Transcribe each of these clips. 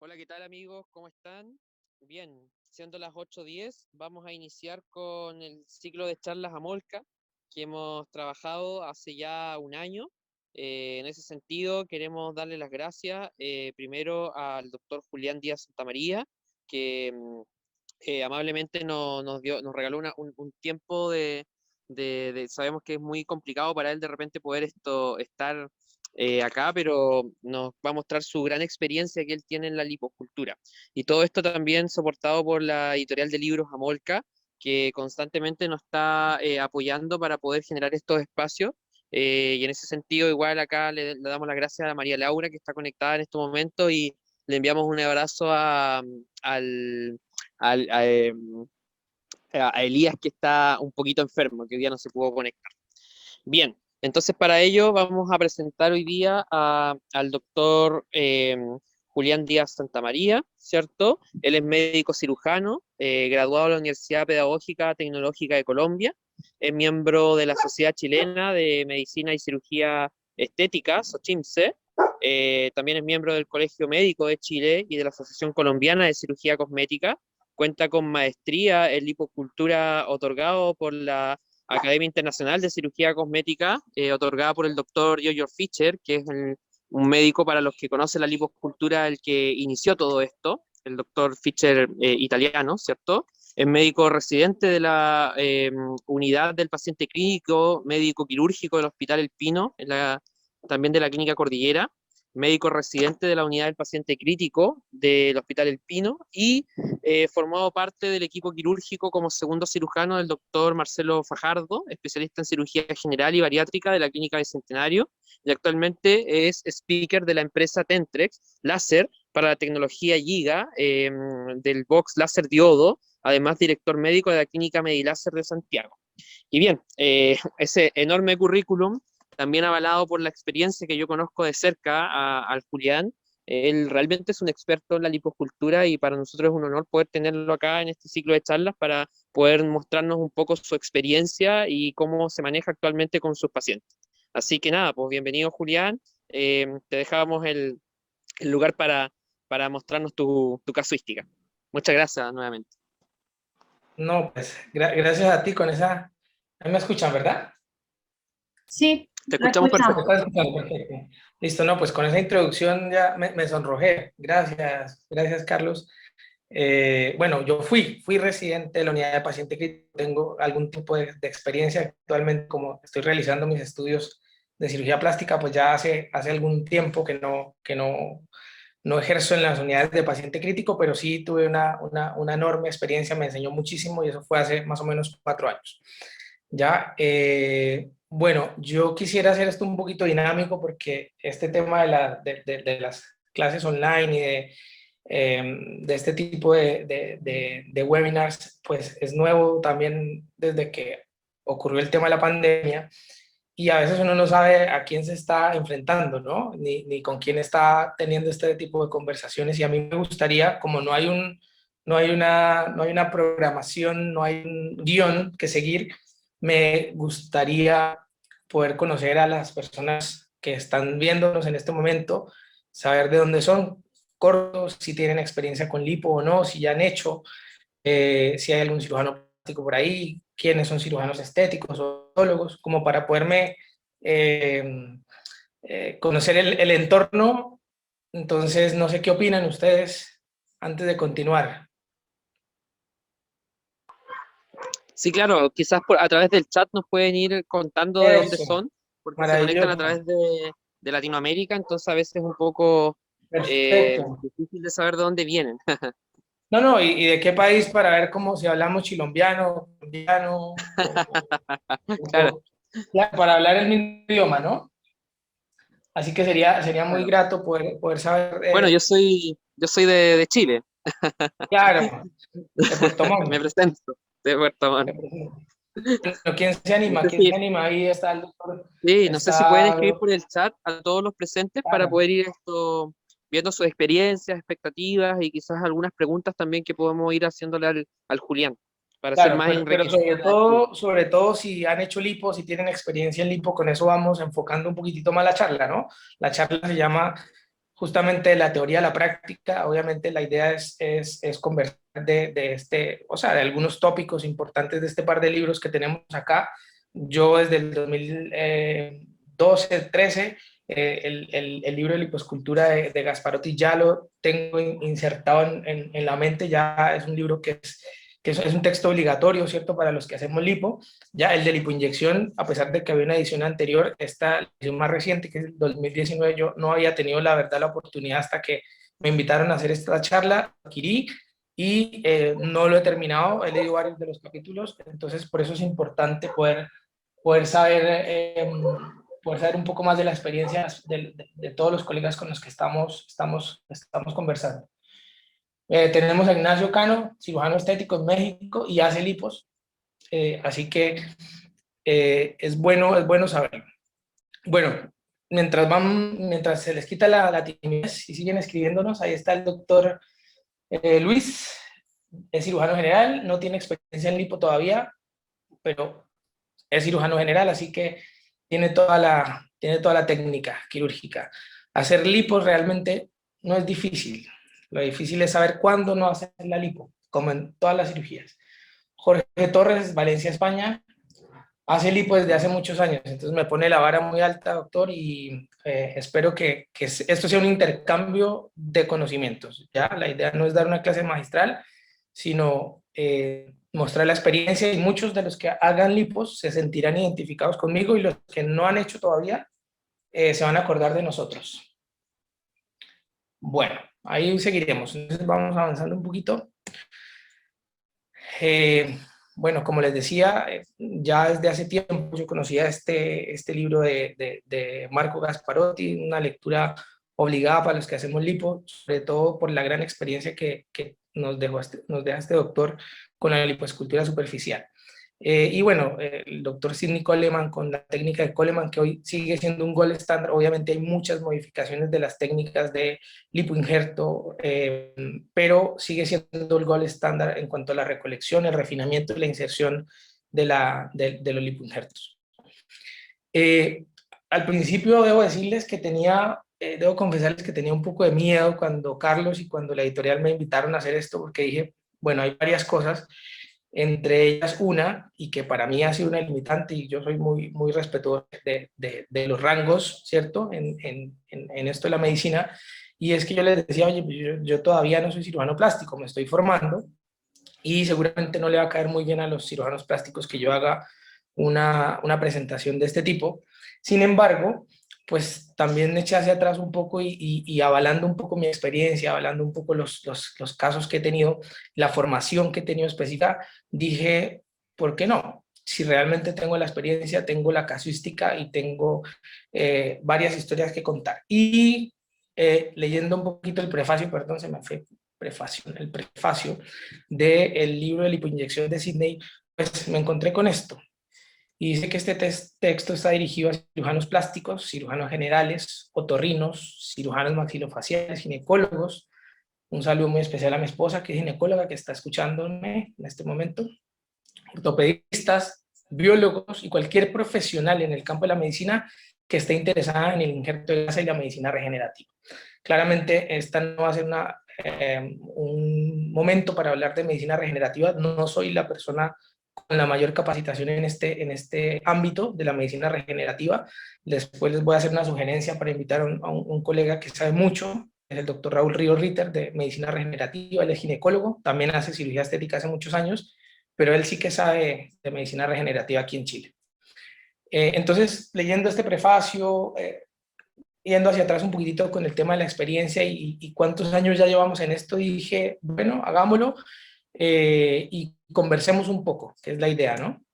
Hola, ¿qué tal amigos? ¿Cómo están? Bien, siendo las 8:10, vamos a iniciar con el ciclo de charlas Amolca que hemos trabajado hace ya un año. En ese sentido, queremos darle las gracias primero al doctor Julián Díaz Santamaría, que amablemente nos regaló un tiempo sabemos que es muy complicado para él de repente poder estar acá, pero nos va a mostrar su gran experiencia que él tiene en la liposcultura. Y todo esto también soportado por la editorial de libros Amolca, que constantemente nos está apoyando para poder generar estos espacios. Y en ese sentido, igual acá le damos las gracias a María Laura, que está conectada en este momento, y le enviamos un abrazo al, al- a, a Elías, que está un poquito enfermo, que hoy día no se pudo conectar. Bien, entonces para ello vamos a presentar hoy día al doctor Julián Díaz Santamaría, ¿cierto? Él es médico cirujano, graduado de la Universidad Pedagógica Tecnológica de Colombia, es miembro de la Sociedad Chilena de Medicina y Cirugía Estética, SOCHIMSE, también es miembro del Colegio Médico de Chile y de la Asociación Colombiana de Cirugía Cosmética, cuenta con maestría en lipocultura otorgado por la Academia Internacional de Cirugía Cosmética, otorgada por el doctor Giorgio Fischer, que es un médico para los que conocen la liposcultura, el que inició todo esto, el doctor Fischer italiano, ¿cierto? Es médico residente de la unidad del paciente clínico, médico quirúrgico del Hospital El Pino, también de la Clínica Cordillera, médico residente de la unidad del paciente crítico del Hospital El Pino y formado parte del equipo quirúrgico como segundo cirujano del doctor Marcelo Fajardo, especialista en cirugía general y bariátrica de la Clínica Bicentenario, y actualmente es speaker de la empresa Tentrex Láser para la tecnología Giga del Box Láser Diodo, además director médico de la Clínica Mediláser de Santiago. Y bien, ese enorme currículum, también avalado por la experiencia que yo conozco de cerca al Julián. Él realmente es un experto en la liposcultura y para nosotros es un honor poder tenerlo acá en este ciclo de charlas para poder mostrarnos un poco su experiencia y cómo se maneja actualmente con sus pacientes. Así que nada, pues bienvenido Julián. Te dejábamos el lugar para mostrarnos tu casuística. Muchas gracias nuevamente. No, pues gracias a ti con esa... ¿A mí me escuchan, verdad? Sí, Te la escuchamos ¿Me escuchamos. perfecto. están escuchando? Perfecto. Listo, no, pues con esa introducción ya me sonrojé. Gracias, Carlos. Bueno, yo fui residente de la unidad de paciente crítico, tengo algún tipo de experiencia actualmente, como estoy realizando mis estudios de cirugía plástica, pues ya hace algún tiempo que no ejerzo en las unidades de paciente crítico, pero sí tuve una enorme experiencia, me enseñó muchísimo y eso fue hace más o menos 4 años. Ya, bueno, yo quisiera hacer esto un poquito dinámico porque este tema de las clases online y de este tipo de webinars, pues es nuevo también desde que ocurrió el tema de la pandemia y a veces uno no sabe a quién se está enfrentando, ¿no? Ni con quién está teniendo este tipo de conversaciones y a mí me gustaría, como no hay una programación, no hay un guión que seguir, me gustaría poder conocer a las personas que están viéndonos en este momento, saber de dónde son, cortos, si tienen experiencia con lipo o no, si ya han hecho, si hay algún cirujano plástico por ahí, quiénes son cirujanos estéticos o odontólogos, como para poderme eh, conocer el entorno. Entonces, no sé qué opinan ustedes antes de continuar. Sí, claro, quizás a través del chat nos pueden ir contando de dónde Eso, son, porque se conectan a maravilloso, través de Latinoamérica, entonces a veces es un poco perfecto. difícil de saber de dónde vienen. No, no, y de qué país para ver cómo si hablamos chilombiano, colombiano, Claro, claro, para hablar el mismo idioma, ¿no? Así que sería muy claro. grato poder saber, Bueno, yo soy de Chile, claro, de Puerto me Montt. presento, de Puerto Montt. Bueno, ¿quién se No anima? sé ¿Quién se si, anima? Ahí está el doctor. sí, no sé si pueden Está, escribir por el chat a todos los presentes para claro, poder ir viendo sus experiencias, expectativas y quizás algunas preguntas también que podemos ir haciéndole al Julián para hacer claro, más pero enriquecida la charla. sobre todo si han hecho lipo, si tienen experiencia en lipo, con eso vamos enfocando un poquitito más la charla, ¿no? La charla se llama justamente de la teoría a la práctica. Obviamente la idea es conversar o sea, de algunos tópicos importantes de este par de libros que tenemos acá. Yo desde el 2012, 13, el libro de liposcultura de Gasparotti ya lo tengo insertado en la mente, ya es un libro que es un texto obligatorio, ¿cierto?, para los que hacemos lipo. Ya el de lipoinyección, a pesar de que había una edición anterior, esta edición más reciente, que es el 2019, yo no había tenido la verdad la oportunidad hasta que me invitaron a hacer esta charla, adquirí y no lo he terminado, he leído varios de los capítulos, entonces por eso es importante poder saber, poder saber un poco más de la experiencia de todos los colegas con los que estamos conversando. Tenemos a Ignacio Cano, cirujano estético en México y hace lipos, así que es bueno saberlo. Bueno, mientras se les quita la timidez y siguen escribiéndonos, ahí está el doctor Luis, es cirujano general, no tiene experiencia en lipo todavía, pero es cirujano general, así que tiene toda la técnica quirúrgica. Hacer lipos realmente no es difícil, lo difícil es saber cuándo no hacer la lipo, como en todas las cirugías. Jorge Torres, Valencia, España, hace lipo desde hace muchos años, entonces me pone la vara muy alta, doctor, y espero que esto sea un intercambio de conocimientos. ¿Ya? La idea no es dar una clase magistral, sino mostrar la experiencia, y muchos de los que hagan lipos se sentirán identificados conmigo, y los que no han hecho todavía se van a acordar de nosotros. Bueno, ahí seguiremos. Entonces vamos avanzando un poquito. Bueno, como les decía, ya desde hace tiempo yo conocía este libro de Marco Gasparotti, una lectura obligada para los que hacemos lipo, sobre todo por la gran experiencia que nos deja este doctor con la lipoescultura superficial. Y bueno, el doctor Sidney Coleman con la técnica de Coleman, que hoy sigue siendo un gold estándar. Obviamente hay muchas modificaciones de las técnicas de lipoinjerto, pero sigue siendo el gold estándar en cuanto a la recolección, el refinamiento y la inserción de los lipoinjertos. Al principio debo confesarles que tenía un poco de miedo cuando Carlos y cuando la editorial me invitaron a hacer esto, porque dije, bueno, hay varias cosas, entre ellas una, y que para mí ha sido una limitante, y yo soy muy respetuoso de los rangos, ¿cierto?, en esto de la medicina, y es que yo les decía, oye, pues yo todavía no soy cirujano plástico, me estoy formando, y seguramente no le va a caer muy bien a los cirujanos plásticos que yo haga una presentación de este tipo. Sin embargo, pues también eché hacia atrás un poco y avalando un poco mi experiencia, avalando un poco los casos que he tenido, la formación que he tenido específica, dije, ¿por qué no? Si realmente tengo la experiencia, tengo la casuística y tengo varias historias que contar. Y leyendo un poquito el prefacio, perdón, se me fue el prefacio del libro de lipoinyección de Sidney, pues me encontré con esto. Y dice que este texto está dirigido a cirujanos plásticos, cirujanos generales, otorrinos, cirujanos maxilofaciales, ginecólogos. Un saludo muy especial a mi esposa, que es ginecóloga, que está escuchándome en este momento. Ortopedistas, biólogos y cualquier profesional en el campo de la medicina que esté interesada en el injerto de grasa y la medicina regenerativa. Claramente, esta no va a ser un momento para hablar de medicina regenerativa. No soy la persona con la mayor capacitación en este ámbito de la medicina regenerativa. Después les voy a hacer una sugerencia para invitar a un colega que sabe mucho, es el doctor Raúl Ríos Ritter, de medicina regenerativa. Él es ginecólogo, también hace cirugía estética hace muchos años, pero él sí que sabe de medicina regenerativa aquí en Chile. Entonces, leyendo este prefacio, yendo hacia atrás un poquitito con el tema de la experiencia y cuántos años ya llevamos en esto, dije, bueno, hagámoslo y conversemos un poco, que es la idea, ¿no?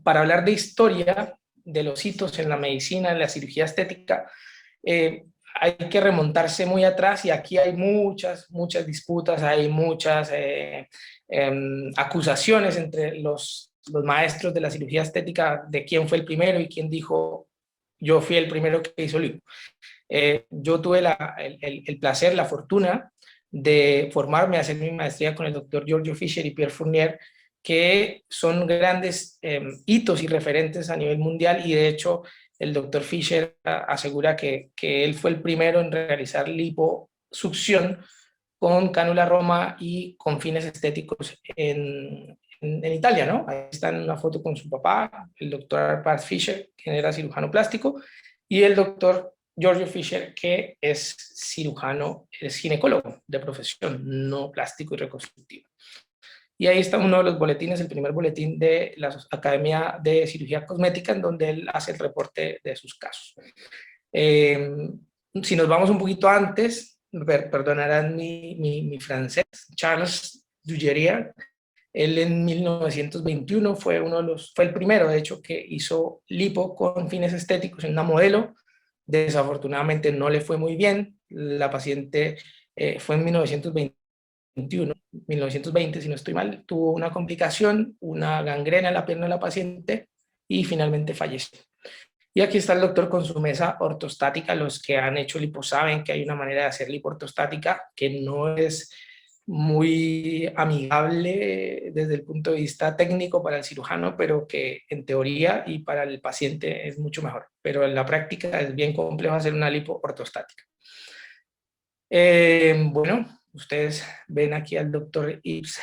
Para hablar de historia de los hitos en la medicina, en la cirugía estética, hay que remontarse muy atrás, y aquí hay muchas disputas, hay muchas acusaciones entre los maestros de la cirugía estética de quién fue el primero y quién dijo, yo fui el primero que hizo lipo. Yo tuve el placer, la fortuna de formarme, hacer mi maestría con el doctor Giorgio Fischer y Pierre Fournier, que son grandes hitos y referentes a nivel mundial, y de hecho el doctor Fisher asegura que él fue el primero en realizar liposucción con cánula Roma y con fines estéticos en Italia, ¿no? Ahí está en una foto con su papá, el doctor Arpad Fisher, quien era cirujano plástico, y el doctor Giorgio Fisher, que es cirujano, es ginecólogo de profesión, no plástico y reconstructivo. Y ahí está uno de los boletines, el primer boletín de la Academia de Cirugía Cosmética, en donde él hace el reporte de sus casos. Si nos vamos un poquito antes, perdonarán mi francés, Charles Dugeria, él en 1921 fue fue el primero, de hecho, que hizo lipo con fines estéticos en una modelo. Desafortunadamente no le fue muy bien. La paciente fue en 1920, si no estoy mal, tuvo una complicación, una gangrena en la pierna de la paciente y finalmente falleció. Y aquí está el doctor con su mesa ortostática. Los que han hecho lipo saben que hay una manera de hacer lipo ortostática que no es muy amigable desde el punto de vista técnico para el cirujano, pero que en teoría y para el paciente es mucho mejor. Pero en la práctica es bien complejo hacer una lipo ortostática. Bueno, ustedes ven aquí al doctor Yves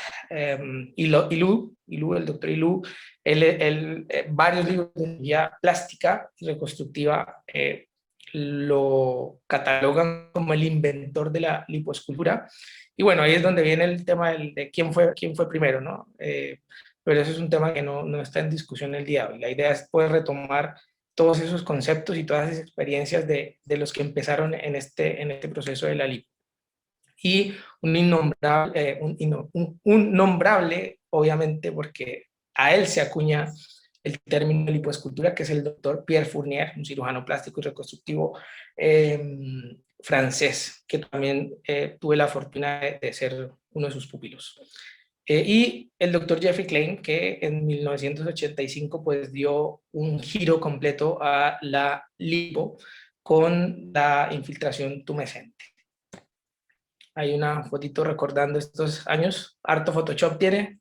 Ilou, el doctor Ilou, varios libros de cirugía plástica y reconstructiva lo catalogan como el inventor de la lipoescultura. Y bueno, ahí es donde viene el tema de quién fue primero, ¿no? Pero eso es un tema que no está en discusión el día de hoy. La idea es poder retomar todos esos conceptos y todas esas experiencias de los que empezaron en este proceso de la lipo. Y un innombrable, un nombrable, obviamente, porque a él se acuña el término de lipoescultura, que es el doctor Pierre Fournier, un cirujano plástico y reconstructivo francés, que también tuve la fortuna de ser uno de sus pupilos. Y el doctor Jeffrey Klein, que en 1985 pues dio un giro completo a la lipo con la infiltración tumescente. Hay una fotito recordando estos años, harto Photoshop tiene.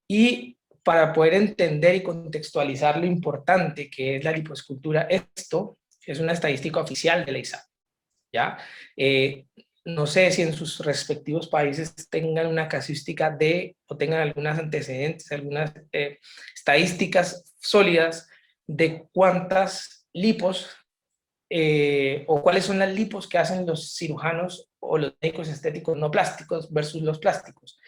Y para poder entender y contextualizar lo importante que es la lipoescultura, esto es una estadística oficial de la ISAP, ¿ya? No sé si en sus respectivos países tengan una casuística o tengan algunos antecedentes, algunas estadísticas sólidas de cuántas lipos o cuáles son las lipos que hacen los cirujanos o los médicos estéticos no plásticos versus los plásticos.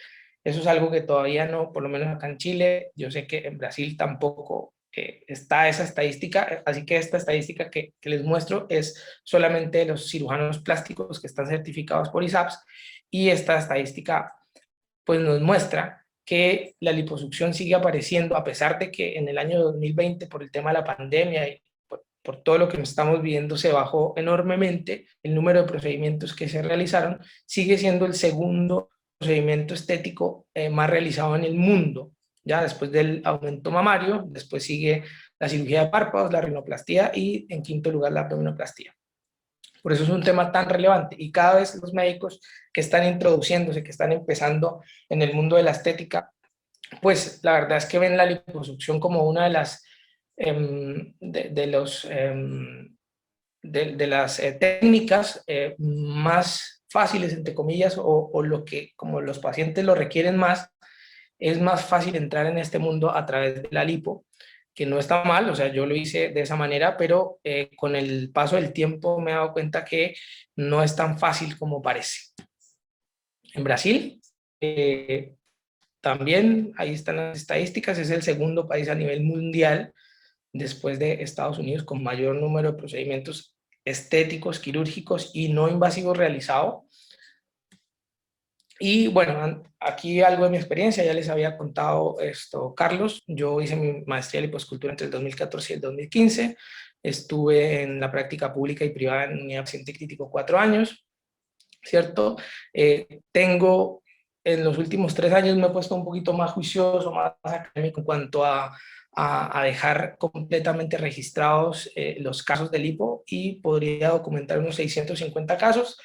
Eso es algo que todavía no, por lo menos acá en Chile, yo sé que en Brasil tampoco está esa estadística, así que esta estadística que les muestro es solamente de los cirujanos plásticos que están certificados por ISAPS, y esta estadística pues nos muestra que la liposucción sigue apareciendo, a pesar de que en el año 2020, por el tema de la pandemia y por todo lo que estamos viendo, se bajó enormemente el número de procedimientos que se realizaron. Sigue siendo el segundo procedimiento estético más realizado en el mundo, ya después del aumento mamario. Después sigue la cirugía de párpados, la rinoplastia y en quinto lugar la abdominoplastia. Por eso es un tema tan relevante, y cada vez los médicos que están introduciéndose, que están empezando en el mundo de la estética, pues la verdad es que ven la liposucción como una de las de las técnicas más fáciles, entre comillas, o lo que, como los pacientes lo requieren más, es más fácil entrar en este mundo a través de la lipo, que no está mal. O sea, yo lo hice de esa manera, pero con el paso del tiempo me he dado cuenta que no es tan fácil como parece. En Brasil, también ahí están las estadísticas, es el segundo país a nivel mundial, después de Estados Unidos, con mayor número de procedimientos estéticos, quirúrgicos y no invasivos realizados. Y bueno, aquí algo de mi experiencia, ya les había contado esto, Carlos. Yo hice mi maestría de lipoescultura entre el 2014 y el 2015. Estuve en la práctica pública y privada en unidad de paciente crítico 4 años, ¿cierto? En los últimos 3 años me he puesto un poquito más juicioso, más académico en cuanto a dejar completamente registrados los casos de lipo, y podría documentar unos 650 casos.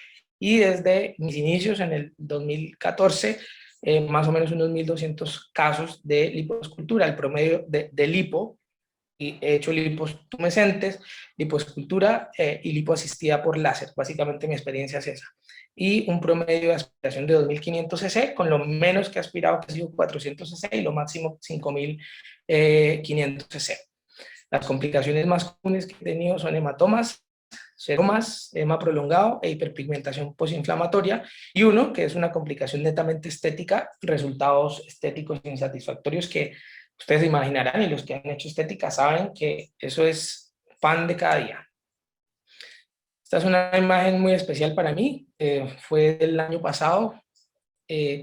Y desde mis inicios en el 2014, más o menos unos 1.200 casos de lipoescultura. El promedio de lipo he hecho lipos tumescentes, lipoescultura y lipo asistida por láser. Básicamente mi experiencia es esa. Y un promedio de aspiración de 2.500 cc, con lo menos que he aspirado, que ha sido 400 cc, y lo máximo 5.500 cc. Las complicaciones más comunes que he tenido son hematomas, seromas, edema prolongado e hiperpigmentación posinflamatoria, y uno que es una complicación netamente estética, resultados estéticos insatisfactorios que ustedes se imaginarán, y los que han hecho estética saben que eso es pan de cada día. Esta es una imagen muy especial para mí, fue del año pasado.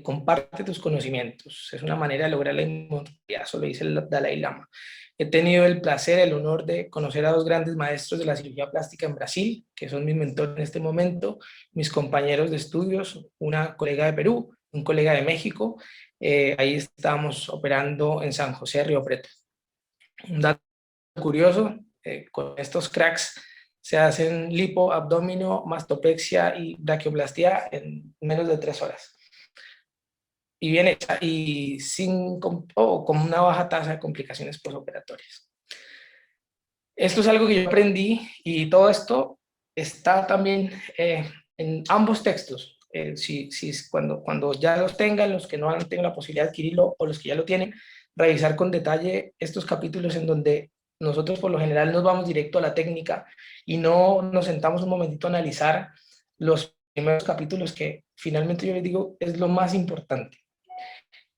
Comparte tus conocimientos, es una manera de lograr la inmortalidad, eso lo dice el Dalai Lama. He tenido el placer, el honor de conocer a dos grandes maestros de la cirugía plástica en Brasil, que son mis mentores en este momento, mis compañeros de estudios, una colega de Perú, un colega de México. Ahí estábamos operando en San José, Río Preto. Un dato curioso, con estos cracks se hacen lipo, abdomino, mastopexia y brachioplastia en menos de 3 horas. Y bien hecha, y con una baja tasa de complicaciones postoperatorias. Esto es algo que yo aprendí, y todo esto está también en ambos textos. Cuando ya los tengan, los que no han tenido la posibilidad de adquirirlo o los que ya lo tienen, revisar con detalle estos capítulos en donde nosotros por lo general nos vamos directo a la técnica y no nos sentamos un momentito a analizar los primeros capítulos, que finalmente yo les digo es lo más importante.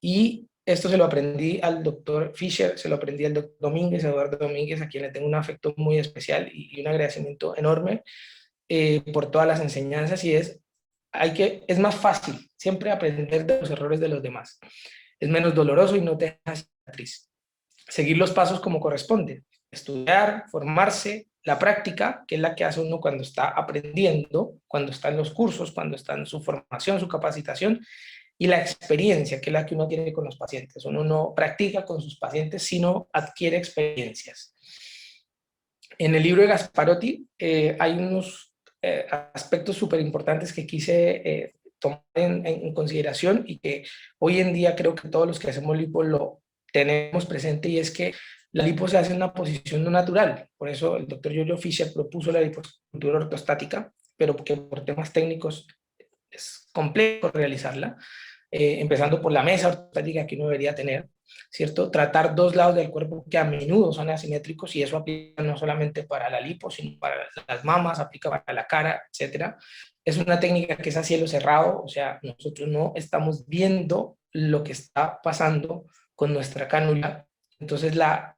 Y esto se lo aprendí al doctor Fisher, se lo aprendí al doctor Domínguez, Eduardo Domínguez, a quien le tengo un afecto muy especial y un agradecimiento enorme por todas las enseñanzas. Y es más fácil siempre aprender de los errores de los demás. Es menos doloroso y no te deja cicatriz. Seguir los pasos como corresponde. Estudiar, formarse, la práctica, que es la que hace uno cuando está aprendiendo, cuando está en los cursos, cuando está en su formación, su capacitación, y la experiencia, que es la que uno tiene con los pacientes. Uno no practica con sus pacientes, sino adquiere experiencias. En el libro de Gasparotti hay unos aspectos súper importantes que quise tomar en consideración, y que hoy en día creo que todos los que hacemos lipo lo tenemos presente, y es que la lipo se hace en una posición no natural. Por eso el doctor Giorgio Fischer propuso la liposcultura ortostática, pero porque por temas técnicos es complejo realizarla. Empezando por la mesa ortostática que uno debería tener, ¿cierto? Tratar dos lados del cuerpo que a menudo son asimétricos, y eso aplica no solamente para la lipo, sino para las mamas, aplica para la cara, etc. Es una técnica que es a cielo cerrado, o sea, nosotros no estamos viendo lo que está pasando con nuestra cánula. Entonces la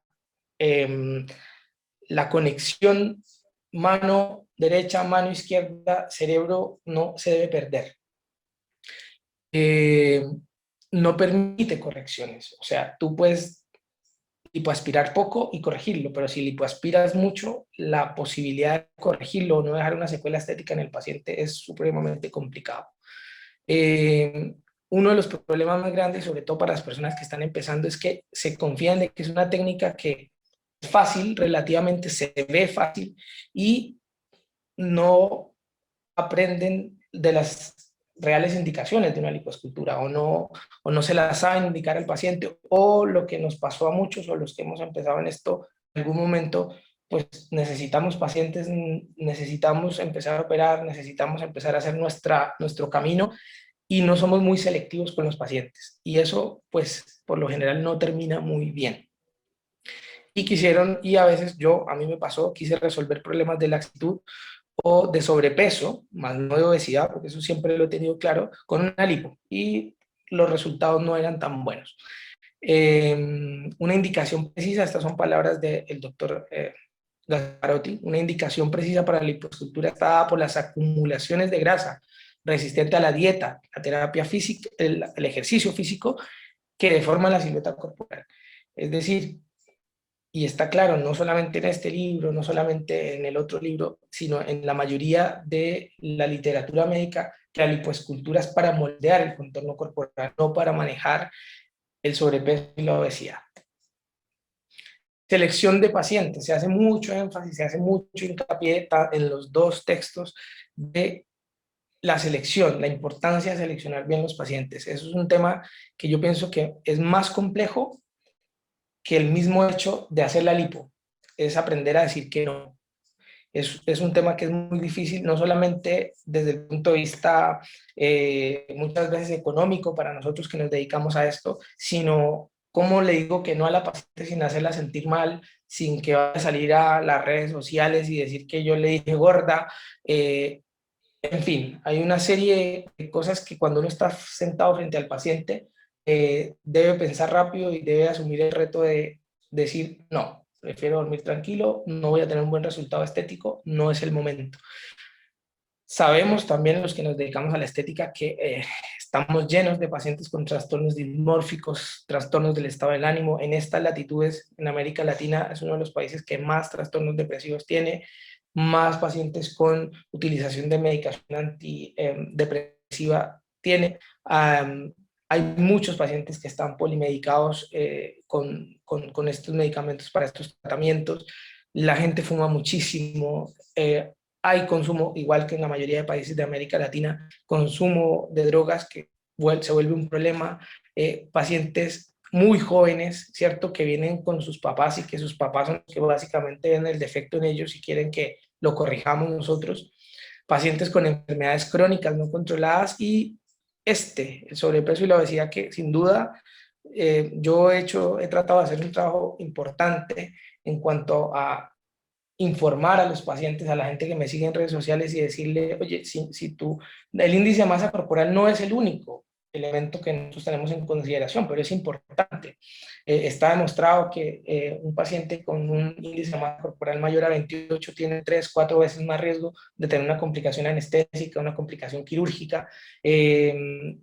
conexión mano derecha, mano izquierda, cerebro no se debe perder. No permite correcciones, o sea, tú puedes lipoaspirar poco y corregirlo, pero si lipoaspiras mucho, la posibilidad de corregirlo o no dejar una secuela estética en el paciente es supremamente complicado. Uno de los problemas más grandes, sobre todo para las personas que están empezando, es que se confían de que es una técnica que es fácil, relativamente se ve fácil, y no aprenden de las reales indicaciones de una lipoescultura, o no se las saben indicar al paciente, o lo que nos pasó a muchos, o los que hemos empezado en esto en algún momento, pues necesitamos pacientes, necesitamos empezar a operar, necesitamos empezar a hacer nuestro camino, y no somos muy selectivos con los pacientes, y eso pues por lo general no termina muy bien. Y a veces a mí me pasó, quise resolver problemas de laxitud o de sobrepeso, más no de obesidad, porque eso siempre lo he tenido claro, con una lipo, y los resultados no eran tan buenos. Una indicación precisa, estas son palabras del doctor Gasparotti, una indicación precisa para la lipoescultura está dada por las acumulaciones de grasa resistente a la dieta, la terapia física, el ejercicio físico, que deforman la silueta corporal. Es decir, y está claro, no solamente en este libro, no solamente en el otro libro, sino en la mayoría de la literatura médica, que la lipoescultura es para moldear el contorno corporal, no para manejar el sobrepeso y la obesidad. Selección de pacientes, se hace mucho énfasis, se hace mucho hincapié en los dos textos de la selección, la importancia de seleccionar bien los pacientes. Eso es un tema que yo pienso que es más complejo que el mismo hecho de hacer la lipo. es aprender a decir que no. Es un tema que es muy difícil, no solamente desde el punto de vista muchas veces económico para nosotros que nos dedicamos a esto, sino cómo le digo que no a la paciente sin hacerla sentir mal, sin que vaya a salir a las redes sociales y decir que yo le dije gorda. En fin, hay una serie de cosas que cuando uno está sentado frente al paciente, debe pensar rápido y debe asumir el reto de decir, no, prefiero dormir tranquilo, no voy a tener un buen resultado estético, no es el momento. Sabemos también los que nos dedicamos a la estética que estamos llenos de pacientes con trastornos dismórficos, trastornos del estado del ánimo. En estas latitudes, en América Latina, es uno de los países que más trastornos depresivos tiene, más pacientes con utilización de medicación antidepresiva tiene. Hay muchos pacientes que están polimedicados con estos medicamentos para estos tratamientos. La gente fuma muchísimo. Hay consumo, igual que en la mayoría de países de América Latina, consumo de drogas que se vuelve un problema. Pacientes muy jóvenes, ¿cierto? Que vienen con sus papás y que sus papás son los que básicamente ven el defecto en ellos y quieren que lo corrijamos nosotros. Pacientes con enfermedades crónicas no controladas y el sobrepeso y la obesidad que sin duda yo he tratado de hacer un trabajo importante en cuanto a informar a los pacientes, a la gente que me sigue en redes sociales y decirle, oye, si el índice de masa corporal no es el único elemento que nosotros tenemos en consideración, pero es importante. Está demostrado que un paciente con un índice de masa corporal mayor a 28 tiene 3, 4 veces más riesgo de tener una complicación anestésica, una complicación quirúrgica, el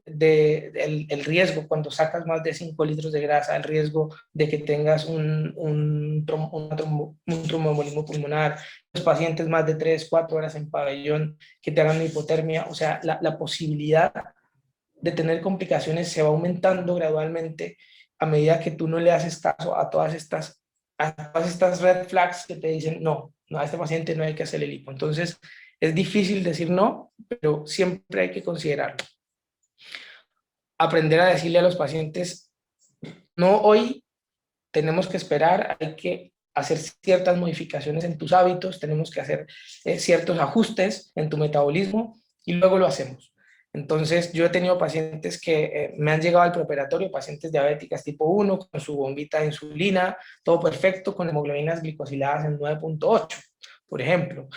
riesgo cuando sacas más de 5 litros de grasa, el riesgo de que tengas un tromboembolismo pulmonar, los pacientes más de 3, 4 horas en pabellón que te hagan una hipotermia, o sea, la posibilidad de tener complicaciones se va aumentando gradualmente a medida que tú no le haces caso a todas estas red flags que te dicen, no, a este paciente no hay que hacer el hipo. Entonces, es difícil decir no, pero siempre hay que considerarlo. Aprender a decirle a los pacientes, no hoy, tenemos que esperar, hay que hacer ciertas modificaciones en tus hábitos, tenemos que hacer ciertos ajustes en tu metabolismo y luego lo hacemos. Entonces, yo he tenido pacientes que me han llegado al preoperatorio, pacientes diabéticas tipo 1, con su bombita de insulina, todo perfecto, con hemoglobinas glicosiladas en 9.8, por ejemplo.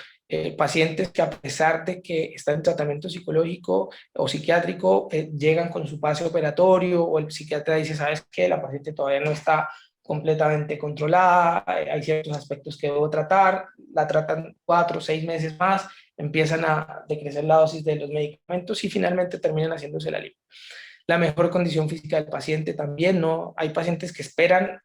Pacientes que a pesar de que están en tratamiento psicológico o psiquiátrico, llegan con su pase operatorio o el psiquiatra dice, ¿sabes qué? La paciente todavía no está completamente controlada, hay ciertos aspectos que debo tratar, la tratan 4 o 6 meses más, empiezan a decrecer la dosis de los medicamentos y finalmente terminan haciéndose la lipo. La mejor condición física del paciente también, ¿no? Hay pacientes que esperan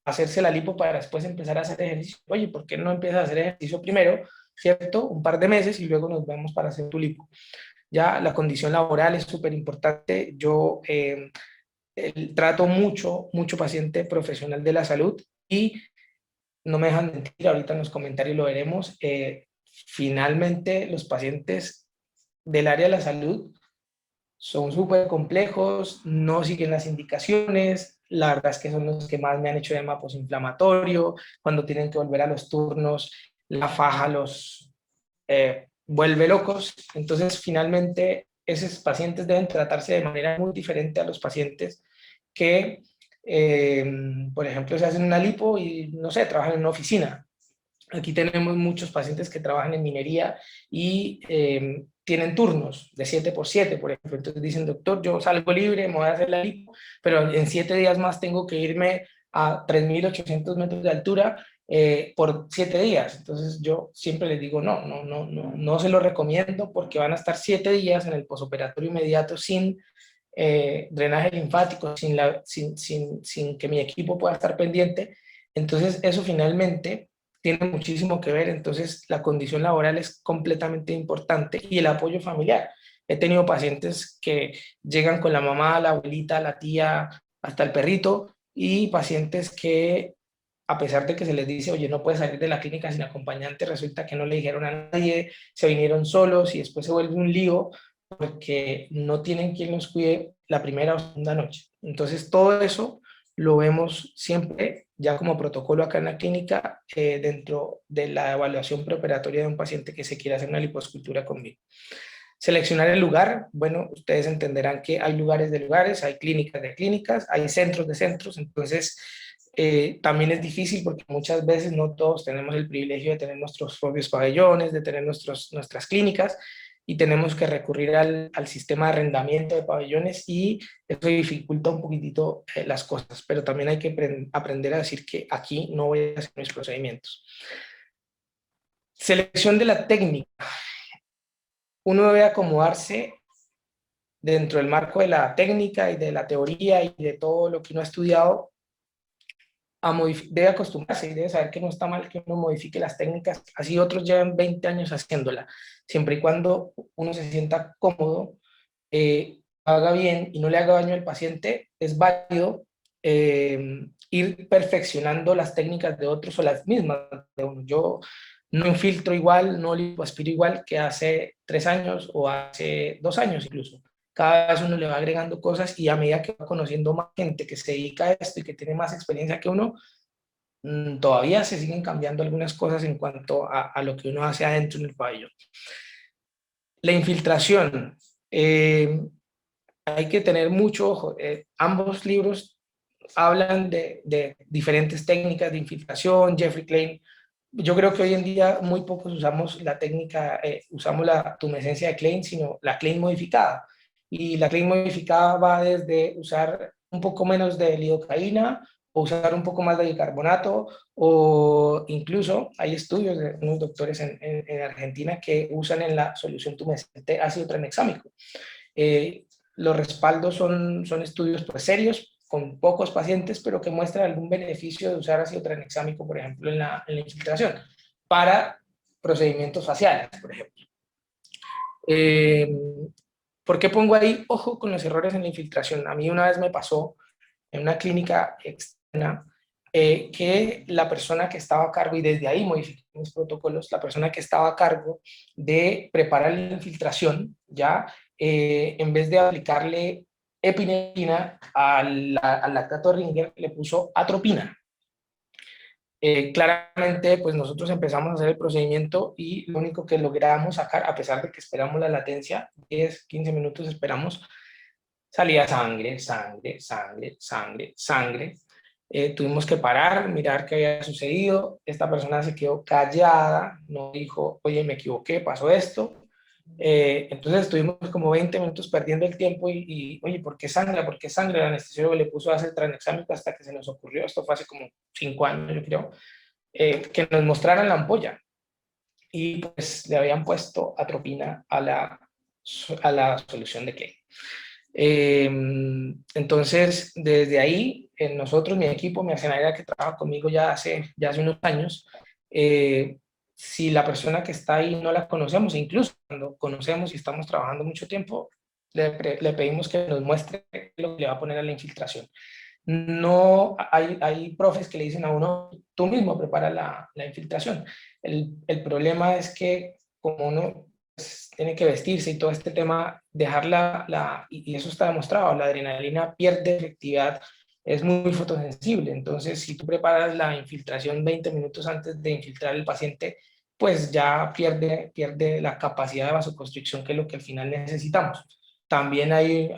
hacerse la lipo para después empezar a hacer ejercicio. Oye, ¿por qué no empiezas a hacer ejercicio primero, cierto? Un par de meses y luego nos vemos para hacer tu lipo. Ya la condición laboral es súper importante. Yo trato mucho paciente profesional de la salud y no me dejan mentir, ahorita en los comentarios lo veremos, finalmente los pacientes del área de la salud son súper complejos, no siguen las indicaciones, la verdad es que son los que más me han hecho edema posinflamatorio, cuando tienen que volver a los turnos, la faja los vuelve locos, entonces finalmente esos pacientes deben tratarse de manera muy diferente a los pacientes que, por ejemplo, se hacen una lipo y, no sé, trabajan en una oficina. Aquí tenemos muchos pacientes que trabajan en minería y tienen turnos de 7x7, por ejemplo. Entonces dicen, doctor, yo salgo libre, me voy a hacer la lipo, pero en 7 días más tengo que irme a 3.800 metros de altura por 7 días. Entonces yo siempre les digo, no se lo recomiendo porque van a estar 7 días en el posoperatorio inmediato sin drenaje linfático, sin que mi equipo pueda estar pendiente. Entonces eso finalmente tiene muchísimo que ver. Entonces la condición laboral es completamente importante y el apoyo familiar. He tenido pacientes que llegan con la mamá, la abuelita, la tía, hasta el perrito, y pacientes que a pesar de que se les dice, oye, no puedes salir de la clínica sin acompañante, resulta que no le dijeron a nadie, se vinieron solos y después se vuelve un lío porque no tienen quien los cuide la primera o segunda noche. Entonces todo eso lo vemos siempre ya como protocolo acá en la clínica dentro de la evaluación preoperatoria de un paciente que se quiere hacer una liposcultura conmigo. Seleccionar el lugar, bueno, ustedes entenderán que hay lugares de lugares, hay clínicas de clínicas, hay centros de centros, entonces también es difícil porque muchas veces no todos tenemos el privilegio de tener nuestros propios pabellones, de tener nuestras clínicas, y tenemos que recurrir al sistema de arrendamiento de pabellones, y eso dificulta un poquitito las cosas, pero también hay que aprender a decir que aquí no voy a hacer mis procedimientos. Selección de la técnica. Uno debe acomodarse dentro del marco de la técnica y de la teoría y de todo lo que uno ha estudiado, debe acostumbrarse y debe saber que no está mal que uno modifique las técnicas, así otros llevan 20 años haciéndola, siempre y cuando uno se sienta cómodo, haga bien y no le haga daño al paciente, es válido ir perfeccionando las técnicas de otros o las mismas de uno. Yo no infiltro igual, no lipoaspiro igual que hace 3 años o hace 2 años incluso. Cada vez uno le va agregando cosas, y a medida que va conociendo más gente que se dedica a esto y que tiene más experiencia que uno, todavía se siguen cambiando algunas cosas en cuanto a lo que uno hace adentro en el pabellón. La infiltración. Hay que tener mucho ojo. Ambos libros hablan de diferentes técnicas de infiltración. Jeffrey Klein, yo creo que hoy en día muy pocos usamos la técnica, usamos la tumescencia de Klein, sino la Klein modificada. Y la Klein modificada va desde usar un poco menos de lidocaína, o usar un poco más de bicarbonato, o incluso hay estudios de unos doctores en Argentina que usan en la solución tumescente ácido tranexámico. Los respaldos son estudios pues, serios, con pocos pacientes, pero que muestran algún beneficio de usar ácido tranexámico, por ejemplo, en la infiltración, para procedimientos faciales, por ejemplo. ¿Por qué pongo ahí ojo con los errores en la infiltración? A mí una vez me pasó en una clínica externa que la persona que estaba a cargo, y desde ahí modifiqué mis protocolos, la persona que estaba a cargo de preparar la infiltración, ya en vez de aplicarle epinefrina al lactato Ringer, le puso atropina. Claramente, pues nosotros empezamos a hacer el procedimiento, y lo único que logramos sacar, a pesar de que esperamos la latencia, 10, 15 minutos esperamos, salía sangre, sangre, sangre, sangre, sangre. Tuvimos que parar, mirar qué había sucedido. Esta persona se quedó callada, no dijo, oye, me equivoqué, pasó esto. Entonces estuvimos como 20 minutos perdiendo el tiempo, y oye, ¿por qué sangra? ¿Por qué sangra? El anestesiólogo le puso ácido tranexámico hasta que se nos ocurrió, esto fue hace como 5 años, yo creo, que nos mostraran la ampolla, y pues le habían puesto atropina a la solución de Klein. Entonces, desde ahí, nosotros, mi equipo, mi arsenalera que trabaja conmigo ya hace unos años, si la persona que está ahí no la conocemos, incluso cuando conocemos y estamos trabajando mucho tiempo, le pedimos que nos muestre lo que le va a poner a la infiltración. No, hay profes que le dicen a uno, tú mismo prepara la infiltración. El problema es que como uno pues, tiene que vestirse y todo este tema, dejarla, y eso está demostrado, la adrenalina pierde efectividad, es muy fotosensible. Entonces, si tú preparas la infiltración 20 minutos antes de infiltrar el paciente, pues ya pierde la capacidad de vasoconstricción, que es lo que al final necesitamos. También hay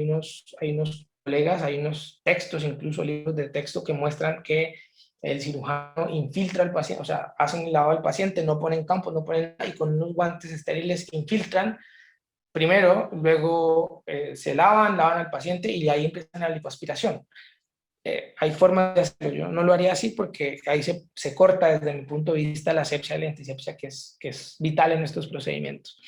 unos colegas, hay unos textos, incluso libros de texto, que muestran que el cirujano infiltra al paciente, o sea, hacen el lavado del paciente, no ponen campos, no ponen nada, y con unos guantes estériles infiltran primero, luego se lavan al paciente, y ahí empiezan la lipoaspiración. Hay formas de hacerlo, yo no lo haría así porque ahí se corta desde mi punto de vista la asepsia y la antisepsia, que es vital en estos procedimientos.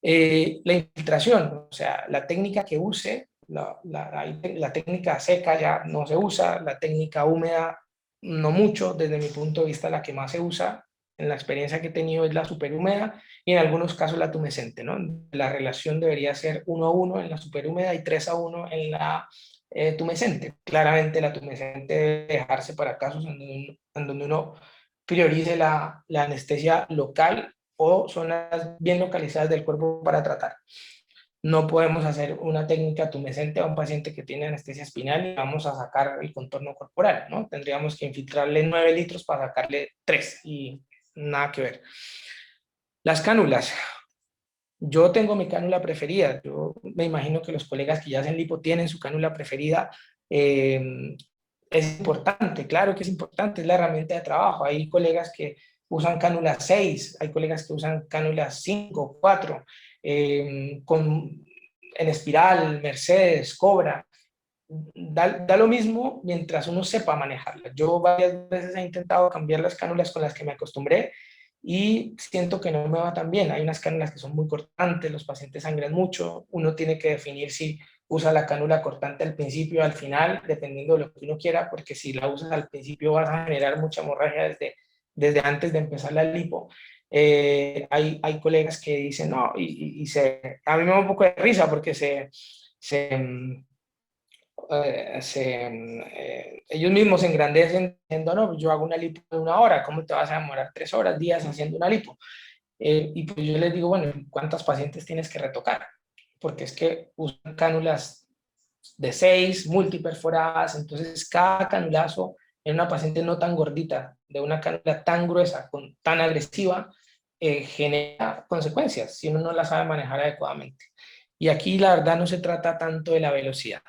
La infiltración, o sea, la técnica que use, la técnica seca ya no se usa, la técnica húmeda no mucho, desde mi punto de vista la que más se usa en la experiencia que he tenido es la superhúmeda, y en algunos casos la tumescente, ¿no? La relación debería ser 1:1 en la superhúmeda y 3:1 en la tumescente. Claramente la tumescente debe dejarse para casos en donde uno priorice la anestesia local o zonas bien localizadas del cuerpo para tratar. no podemos hacer una técnica tumescente a un paciente que tiene anestesia espinal y vamos a sacar el contorno corporal, ¿no? Tendríamos que infiltrarle 9 litros para sacarle 3 y nada que ver. Las cánulas. Yo tengo mi cánula preferida. Yo me imagino que los colegas que ya hacen lipo tienen su cánula preferida. Es importante, claro que es importante, es la herramienta de trabajo. Hay colegas que usan cánulas 6, hay colegas que usan cánulas 5, 4, en espiral, Mercedes, Cobra. Da lo mismo mientras uno sepa manejarla. Yo varias veces he intentado cambiar las cánulas con las que me acostumbré y siento que no me va tan bien. Hay unas cánulas que son muy cortantes, los pacientes sangran mucho, uno tiene que definir si usa la cánula cortante al principio o al final, dependiendo de lo que uno quiera, porque si la usas al principio vas a generar mucha hemorragia desde antes de empezar la lipo. Hay colegas que dicen, no, a mí me da un poco de risa porque ellos mismos se engrandecen diciendo, no, pues yo hago una lipo de 1 hora, ¿cómo te vas a demorar 3 horas, días haciendo una lipo? Y pues yo les digo, bueno, ¿cuántas pacientes tienes que retocar? Porque es que usan cánulas de 6, multiperforadas, entonces cada canulazo en una paciente no tan gordita, de una cánula tan gruesa, tan agresiva, genera consecuencias si uno no la sabe manejar adecuadamente. Y aquí la verdad no se trata tanto de la velocidad.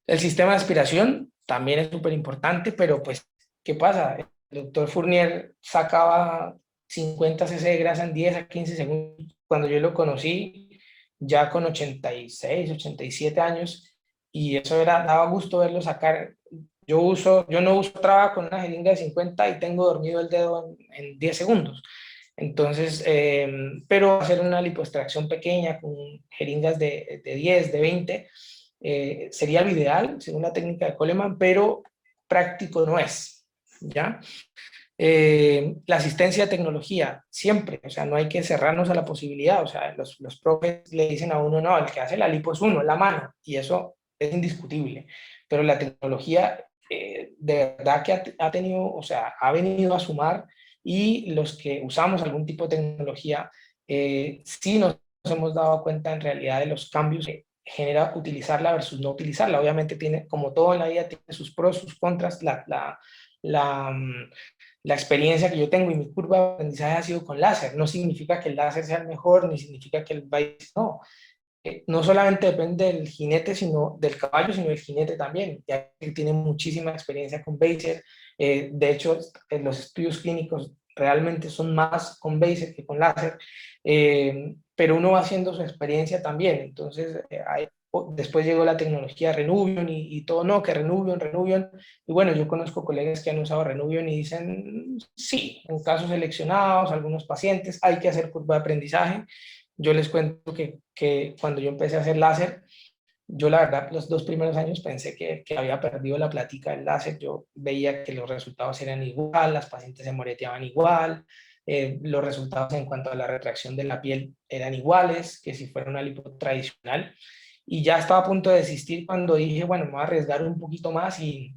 El sistema de aspiración también es súper importante, pero pues, ¿qué pasa? El doctor Fournier sacaba 50 cc de grasa en 10 a 15 segundos. Cuando yo lo conocí, ya con 86, 87 años, y eso daba gusto verlo sacar. Yo no uso traba con una jeringa de 50 y tengo dormido el dedo en 10 segundos. Entonces, pero hacer una lipoextracción pequeña con jeringas de 10, de 20, sería lo ideal, según la técnica de Coleman, pero práctico no es, ¿ya? La asistencia de tecnología, siempre, o sea, no hay que cerrarnos a la posibilidad, o sea, los profes le dicen a uno, no, el que hace la lipo es uno, la mano, y eso es indiscutible, pero la tecnología de verdad que ha tenido, o sea, ha venido a sumar, y los que usamos algún tipo de tecnología, sí nos hemos dado cuenta en realidad de los cambios que genera utilizarla versus no utilizarla. Obviamente tiene, como todo en la vida, tiene sus pros, sus contras. La experiencia que yo tengo y mi curva de aprendizaje ha sido con láser. No significa que el láser sea el mejor, ni significa que el baile, no. No solamente depende del jinete, sino del caballo, sino del jinete también. Ya que tiene muchísima experiencia con Baser. De hecho, los estudios clínicos realmente son más con Baser que con láser. Pero uno va haciendo su experiencia también. Entonces, después llegó la tecnología Renuvion y todo, no, que Renuvion. Y bueno, yo conozco colegas que han usado Renuvion y dicen, sí, en casos seleccionados, algunos pacientes, hay que hacer curva de aprendizaje. Yo les cuento que cuando yo empecé a hacer láser, yo la verdad los 2 primeros años pensé que había perdido la plática del láser. Yo veía que los resultados eran igual, las pacientes se moreteaban igual, los resultados en cuanto a la retracción de la piel eran iguales que si fuera una lipo tradicional. Y ya estaba a punto de desistir cuando dije, bueno, me voy a arriesgar un poquito más y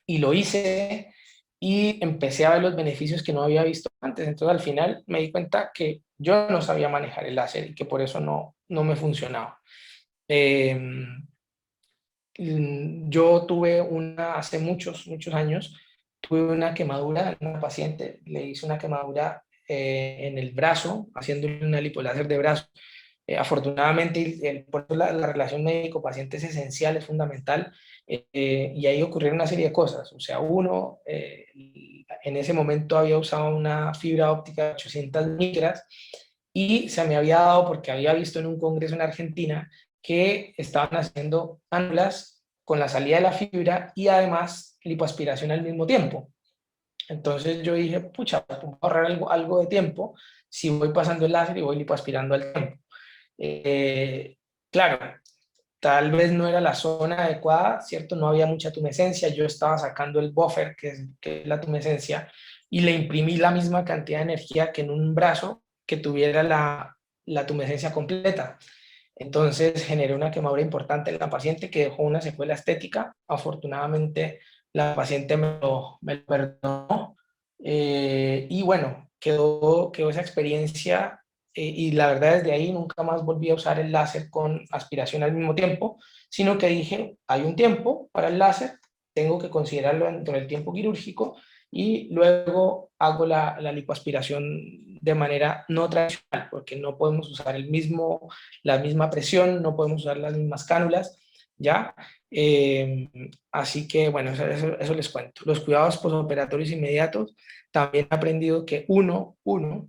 lo hice y empecé a ver los beneficios que no había visto antes. Entonces al final me di cuenta que yo no sabía manejar el láser y que por eso no me funcionaba. Yo tuve hace muchos años, tuve una quemadura en una paciente, le hice una quemadura en el brazo, haciéndole una lipoláser de brazo. Afortunadamente, por eso la relación médico-paciente es esencial, es fundamental, y ahí ocurrieron una serie de cosas. O sea, uno, en ese momento había usado una fibra óptica de 800 micras y se me había dado porque había visto en un congreso en Argentina que estaban haciendo cánulas con la salida de la fibra y además lipoaspiración al mismo tiempo. Entonces yo dije, pucha, puedo ahorrar algo de tiempo si voy pasando el láser y voy lipoaspirando al tiempo. Claro, tal vez no era la zona adecuada, ¿cierto? No había mucha tumescencia, yo estaba sacando el buffer, que es la tumescencia, y le imprimí la misma cantidad de energía que en un brazo que tuviera la tumescencia completa. Entonces generé una quemadura importante en la paciente que dejó una secuela estética. Afortunadamente la paciente me lo perdonó, y bueno, quedó esa experiencia y la verdad desde ahí nunca más volví a usar el láser con aspiración al mismo tiempo, sino que dije, hay un tiempo para el láser, tengo que considerarlo dentro del tiempo quirúrgico y luego hago la lipoaspiración de manera no tradicional, porque no podemos usar la misma presión, no podemos usar las mismas cánulas, ¿ya? Así que, bueno, eso les cuento. Los cuidados posoperatorios inmediatos, también he aprendido que uno,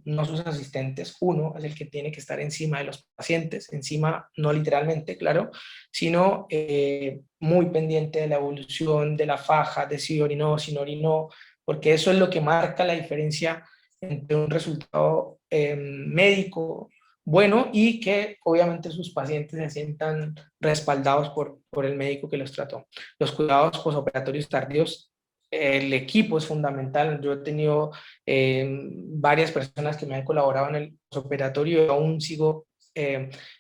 no sus asistentes, uno es el que tiene que estar encima de los pacientes, encima, no literalmente, claro, sino muy pendiente de la evolución de la faja, de si orinó, si no orinó, porque eso es lo que marca la diferencia entre un resultado médico bueno y que obviamente sus pacientes se sientan respaldados por el médico que los trató. Los cuidados posoperatorios tardíos, el equipo es fundamental. Yo he tenido varias personas que me han colaborado en el posoperatorio y aún sigo,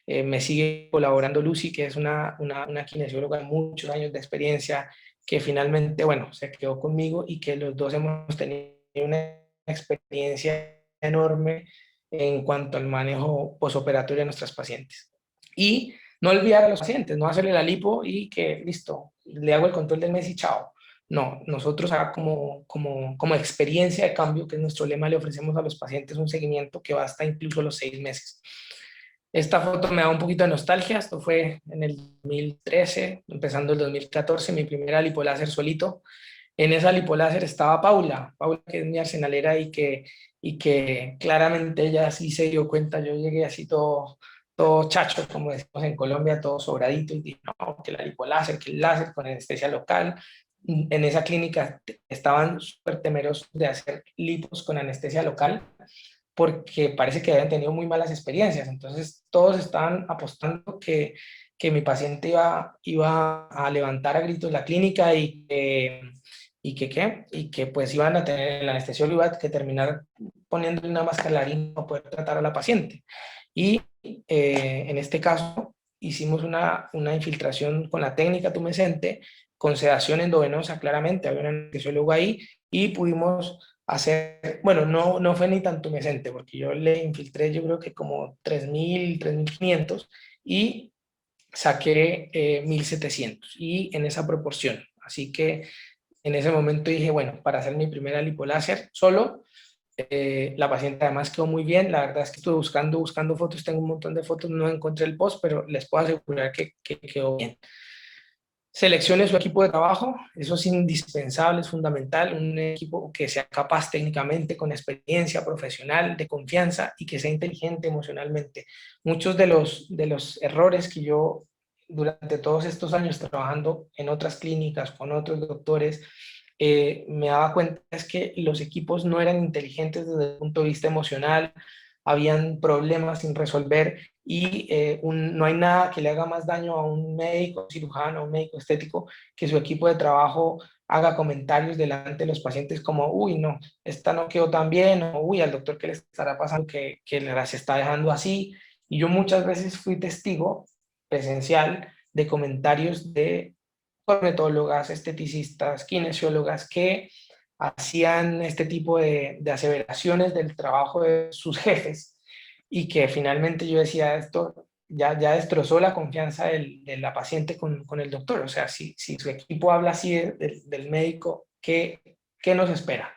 me sigue colaborando Lucy, que es una kinesióloga de muchos años de experiencia, que finalmente, bueno, se quedó conmigo y que los dos hemos tenido una experiencia enorme en cuanto al manejo posoperatorio de nuestras pacientes. Y no olvidar a los pacientes, no hacerle la lipo y que listo, le hago el control del mes y chao. No, nosotros como experiencia de cambio, que es nuestro lema, le ofrecemos a los pacientes un seguimiento que va hasta incluso los 6 meses. Esta foto me da un poquito de nostalgia, esto fue en el 2013, empezando el 2014, mi primera lipoláser solito. En esa lipoláser estaba Paula, que es mi arsenalera y que claramente ella sí se dio cuenta. Yo llegué así todo chacho, como decimos en Colombia, todo sobradito, y dije, no, que la lipoláser, que el láser con anestesia local. En esa clínica estaban súper temerosos de hacer lipos con anestesia local, porque parece que habían tenido muy malas experiencias. Entonces todos estaban apostando que mi paciente iba a levantar a gritos la clínica y que pues iban a tener el anestesiólogo, iba a que terminar poniéndole una mascarilla para poder tratar a la paciente. Y en este caso hicimos una infiltración con la técnica tumescente, con sedación endovenosa, claramente, había un anestesiólogo ahí, y pudimos hacer, bueno, no fue ni tan tumescente, porque yo le infiltré yo creo que como 3.000, 3.500 y saqué 1.700 y en esa proporción. Así que en ese momento dije, bueno, para hacer mi primera lipoláser solo, la paciente además quedó muy bien. La verdad es que estuve buscando fotos, tengo un montón de fotos, no encontré el post, pero les puedo asegurar que quedó bien. Seleccione su equipo de trabajo, eso es indispensable, es fundamental, un equipo que sea capaz técnicamente, con experiencia profesional, de confianza y que sea inteligente emocionalmente. Muchos de los errores que yo durante todos estos años trabajando en otras clínicas, con otros doctores, me daba cuenta es que los equipos no eran inteligentes desde el punto de vista emocional, habían problemas sin resolver y no hay nada que le haga más daño a un médico cirujano, a un médico estético, que su equipo de trabajo haga comentarios delante de los pacientes como, uy, no, esta no quedó tan bien, o uy, al doctor que le estará pasando que las está dejando así. Y yo muchas veces fui testigo presencial de comentarios de cosmetólogas, esteticistas, kinesiólogas que hacían este tipo de aseveraciones del trabajo de sus jefes y que finalmente yo decía, esto ya destrozó la confianza de la paciente con el doctor. O sea, si su equipo habla así del médico, ¿qué nos espera?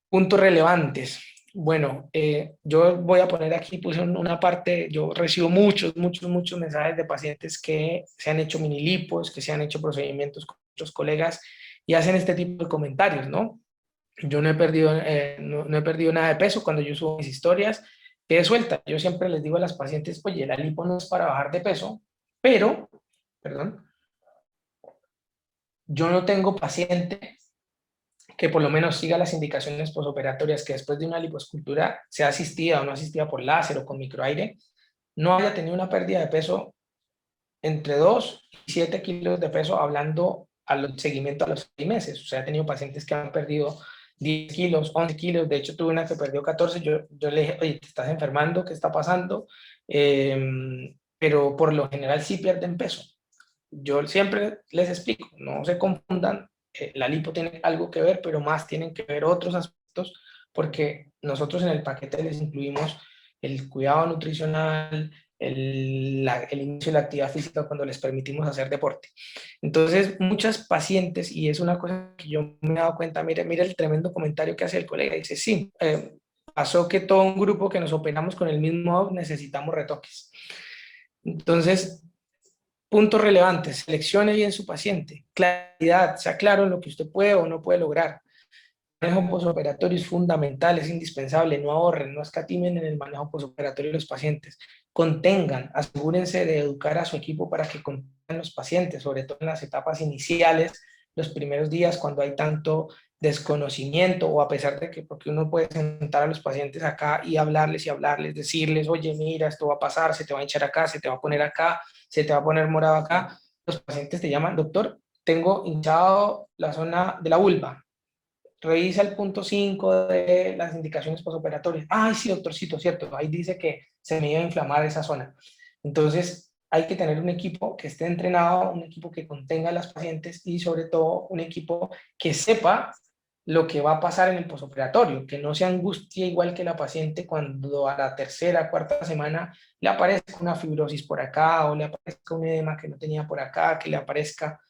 Puntos relevantes. Bueno, yo voy a poner aquí, puse una parte, yo recibo muchos mensajes de pacientes que se han hecho minilipos, que se han hecho procedimientos con otros colegas y hacen este tipo de comentarios, ¿no? Yo no he perdido nada de peso cuando yo subo mis historias, quedé suelta. Yo siempre les digo a las pacientes, oye, la lipo no es para bajar de peso, pero, perdón, yo no tengo paciente que por lo menos siga las indicaciones posoperatorias, que después de una lipoescultura, sea asistida o no asistida por láser o con microaire, no haya tenido una pérdida de peso entre 2 y 7 kilos de peso, hablando al seguimiento a los 6 meses. O sea, he tenido pacientes que han perdido 10 kilos, 11 kilos, de hecho tuve una que perdió 14, yo le dije, oye, ¿te estás enfermando? ¿Qué está pasando? Pero por lo general sí pierden peso. Yo siempre les explico, no se confundan, la lipo tiene algo que ver, pero más tienen que ver otros aspectos, porque nosotros en el paquete les incluimos el cuidado nutricional, el inicio de la actividad física cuando les permitimos hacer deporte. Entonces, muchas pacientes, y es una cosa que yo me he dado cuenta, mira el tremendo comentario que hace el colega, dice, sí, pasó que todo un grupo que nos operamos con el mismo AUC necesitamos retoques. Entonces, puntos relevantes, seleccione bien su paciente, claridad, sea claro en lo que usted puede o no puede lograr. El manejo posoperatorio es fundamental, es indispensable, no ahorren, no escatimen en el manejo posoperatorio de los pacientes. Contengan, asegúrense de educar a su equipo para que contengan los pacientes, sobre todo en las etapas iniciales, los primeros días cuando hay tanto desconocimiento o a pesar de que, porque uno puede sentar a los pacientes acá y hablarles, decirles, oye, mira, esto va a pasar, se te va a hinchar acá, se te va a poner acá, se te va a poner morado acá. Los pacientes te llaman, doctor, tengo hinchado la zona de la vulva, revisa el punto 5 de las indicaciones posoperatorias. Ay, sí, doctorcito, cierto, ahí dice que se me iba a inflamar esa zona. Entonces, hay que tener un equipo que esté entrenado, un equipo que contenga a las pacientes y sobre todo un equipo que sepa lo que va a pasar en el posoperatorio, que no se angustie igual que la paciente cuando a la tercera, cuarta semana le aparezca una fibrosis por acá o le aparezca un edema que no tenía por acá, que le aparezca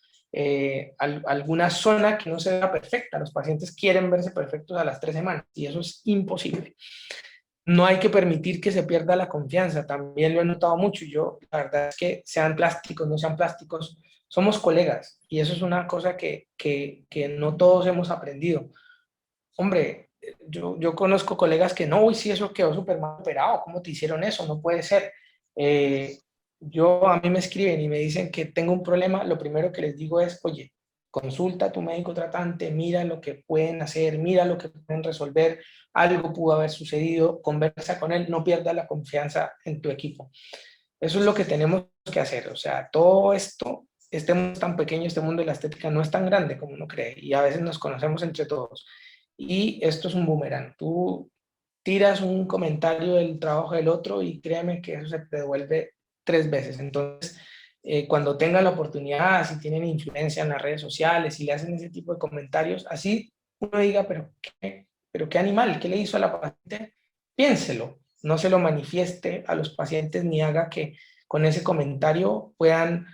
alguna zona que no se vea perfecta. Los pacientes quieren verse perfectos a las 3 semanas y eso es imposible. No hay que permitir que se pierda la confianza, también lo he notado mucho. Yo, la verdad es que sean plásticos, no sean plásticos, somos colegas y eso es una cosa que no todos hemos aprendido. Hombre, yo conozco colegas que no, uy, sí, eso quedó súper mal operado, ¿cómo te hicieron eso? No puede ser. Eh, a mí me escriben y me dicen que tengo un problema, lo primero que les digo es, oye, consulta a tu médico tratante, mira lo que pueden hacer, mira lo que pueden resolver, algo pudo haber sucedido, conversa con él, no pierdas la confianza en tu equipo. Eso es lo que tenemos que hacer, o sea, todo esto, este mundo es tan pequeño, este mundo de la estética no es tan grande como uno cree y a veces nos conocemos entre todos. Y esto es un boomerang, tú tiras un comentario del trabajo del otro y créeme que eso se te devuelve 3 veces. Entonces, cuando tengan la oportunidad, si tienen influencia en las redes sociales, si le hacen ese tipo de comentarios, así uno diga, pero qué animal, ¿qué le hizo a la paciente? Piénselo, no se lo manifieste a los pacientes ni haga que con ese comentario puedan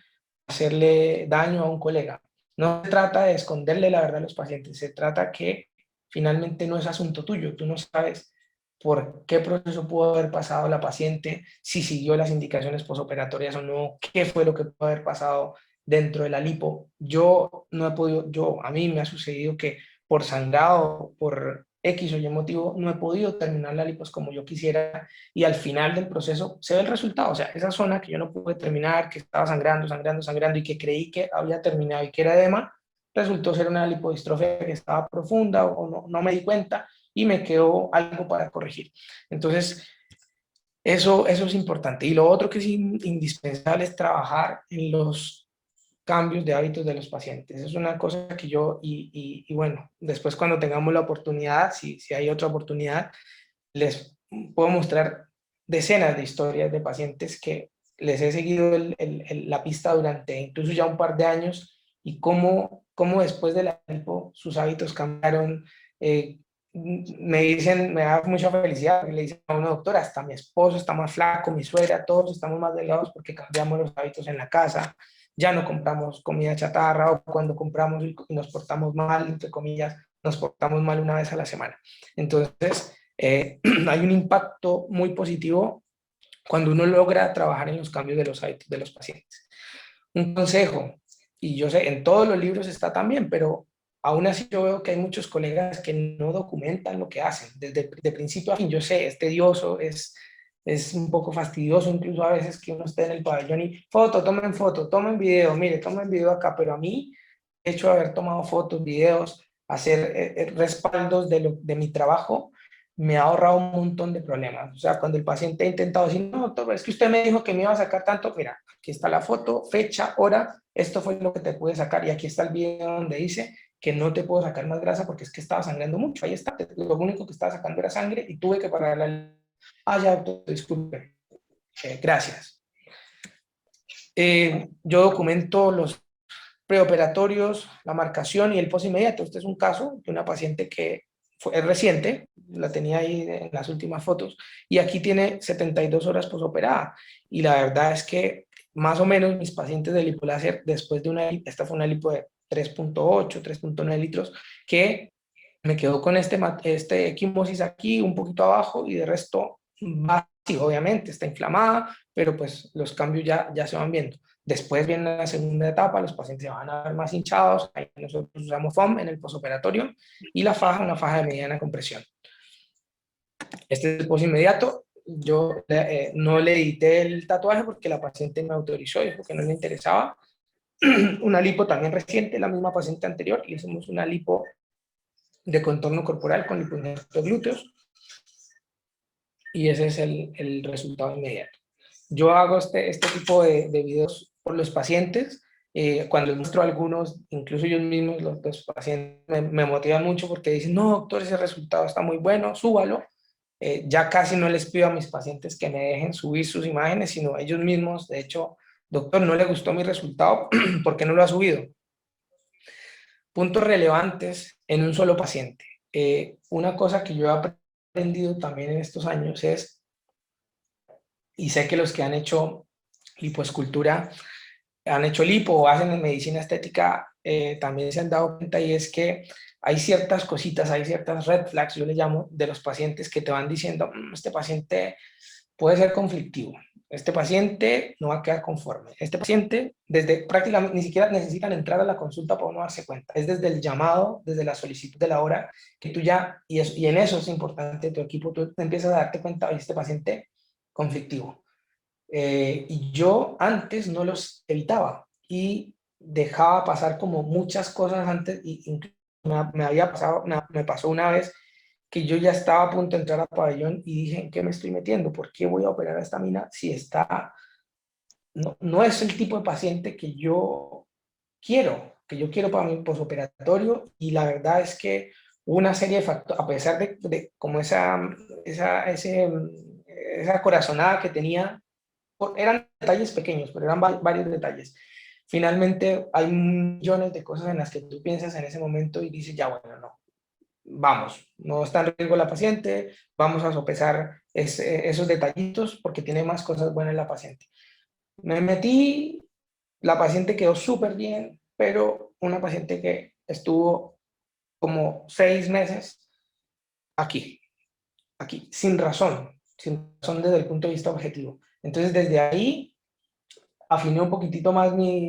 hacerle daño a un colega. No se trata de esconderle la verdad a los pacientes, se trata que finalmente no es asunto tuyo, tú no sabes por qué proceso pudo haber pasado la paciente, si siguió las indicaciones posoperatorias o no, qué fue lo que pudo haber pasado dentro de la lipo. Yo no he podido, a mí me ha sucedido que por sangrado, por X o Y motivo, no he podido terminar la lipos como yo quisiera y al final del proceso se ve el resultado. O sea, esa zona que yo no pude terminar, que estaba sangrando y que creí que había terminado y que era edema, resultó ser una lipodistrofia que estaba profunda o no me di cuenta y me quedó algo para corregir. Entonces, eso es importante. Y lo otro que es indispensable es trabajar en los cambios de hábitos de los pacientes. Es una cosa que yo, y bueno, después cuando tengamos la oportunidad, si hay otra oportunidad, les puedo mostrar decenas de historias de pacientes que les he seguido la pista durante incluso ya un par de años y cómo después de la lipo sus hábitos cambiaron. Me dicen, me da mucha felicidad, le dicen a una doctora, hasta mi esposo está más flaco, mi suegra, todos estamos más delgados porque cambiamos los hábitos en la casa, ya no compramos comida chatarra o cuando compramos y nos portamos mal, entre comillas, nos portamos mal una vez a la semana. Entonces, hay un impacto muy positivo cuando uno logra trabajar en los cambios de los hábitos de los pacientes. Un consejo, y yo sé, en todos los libros está también, pero aún así yo veo que hay muchos colegas que no documentan lo que hacen, desde de principio a fin. Yo sé, es tedioso, es un poco fastidioso incluso a veces que uno esté en el pabellón y foto, tomen video, mire, tomen video acá, pero a mí, de hecho, haber tomado fotos, videos, hacer respaldos de mi trabajo, me ha ahorrado un montón de problemas. O sea, cuando el paciente ha intentado decir, no, doctor, es que usted me dijo que me iba a sacar tanto, mira, aquí está la foto, fecha, hora, esto fue lo que te pude sacar y aquí está el video donde dice que no te puedo sacar más grasa porque es que estaba sangrando mucho, ahí está, lo único que estaba sacando era sangre y tuve que parar la... Ah, ya, doctor, disculpe, gracias. Yo documento los preoperatorios, la marcación y el post inmediato. Este es un caso de una paciente que es reciente, la tenía ahí en las últimas fotos, y aquí tiene 72 horas posoperada. Y la verdad es que más o menos mis pacientes de lipoláser, después de esta fue una lipo de 3.8, 3.9 litros, que me quedó con este equimosis aquí, un poquito abajo, y de resto, sí, obviamente, está inflamada, pero pues los cambios ya se van viendo. Después viene la segunda etapa, los pacientes se van a ver más hinchados, ahí nosotros usamos foam en el posoperatorio, y la faja, una faja de mediana compresión. Este es el post inmediato. Yo no le edité el tatuaje porque la paciente me autorizó, dijo que no le interesaba. Una lipo también reciente, la misma paciente anterior, y hicimos una lipo de contorno corporal con lipoinjerto de glúteos, y ese es el resultado inmediato. Yo hago este tipo de videos por los pacientes, cuando les muestro a algunos, incluso ellos mismos, los pacientes me motivan mucho porque dicen, no, doctor, ese resultado está muy bueno, súbalo. Ya casi no les pido a mis pacientes que me dejen subir sus imágenes, sino ellos mismos, de hecho, doctor, no le gustó mi resultado, ¿por qué no lo ha subido? Puntos relevantes en un solo paciente. Una cosa que yo he aprendido también en estos años es, y sé que los que han hecho lipoescultura, han hecho lipo o hacen en medicina estética, también se han dado cuenta, y es que hay ciertas cositas, hay ciertas red flags, yo le llamo, de los pacientes que te van diciendo, este paciente puede ser conflictivo, este paciente no va a quedar conforme, este paciente, desde prácticamente, ni siquiera necesitan entrar a la consulta para uno darse cuenta, es desde el llamado, desde la solicitud de la hora, que tú ya, y en eso es importante tu equipo, tú empiezas a darte cuenta, oye, este paciente conflictivo. Y yo antes no los evitaba y dejaba pasar como muchas cosas antes, y me pasó una vez que yo ya estaba a punto de entrar al pabellón y dije, ¿en qué me estoy metiendo? ¿Por qué voy a operar a esta mina si no es el tipo de paciente que yo quiero para mi posoperatorio? Y la verdad es que una serie de factores, a pesar de como esa corazonada que tenía, eran detalles pequeños, pero eran varios detalles. Finalmente hay millones de cosas en las que tú piensas en ese momento y dices, ya bueno, no, vamos, no está en riesgo la paciente, vamos a sopesar esos detallitos porque tiene más cosas buenas la paciente. Me metí, la paciente quedó súper bien, pero una paciente que estuvo como 6 meses aquí, sin razón desde el punto de vista objetivo. Entonces desde ahí afiné un poquitito más mi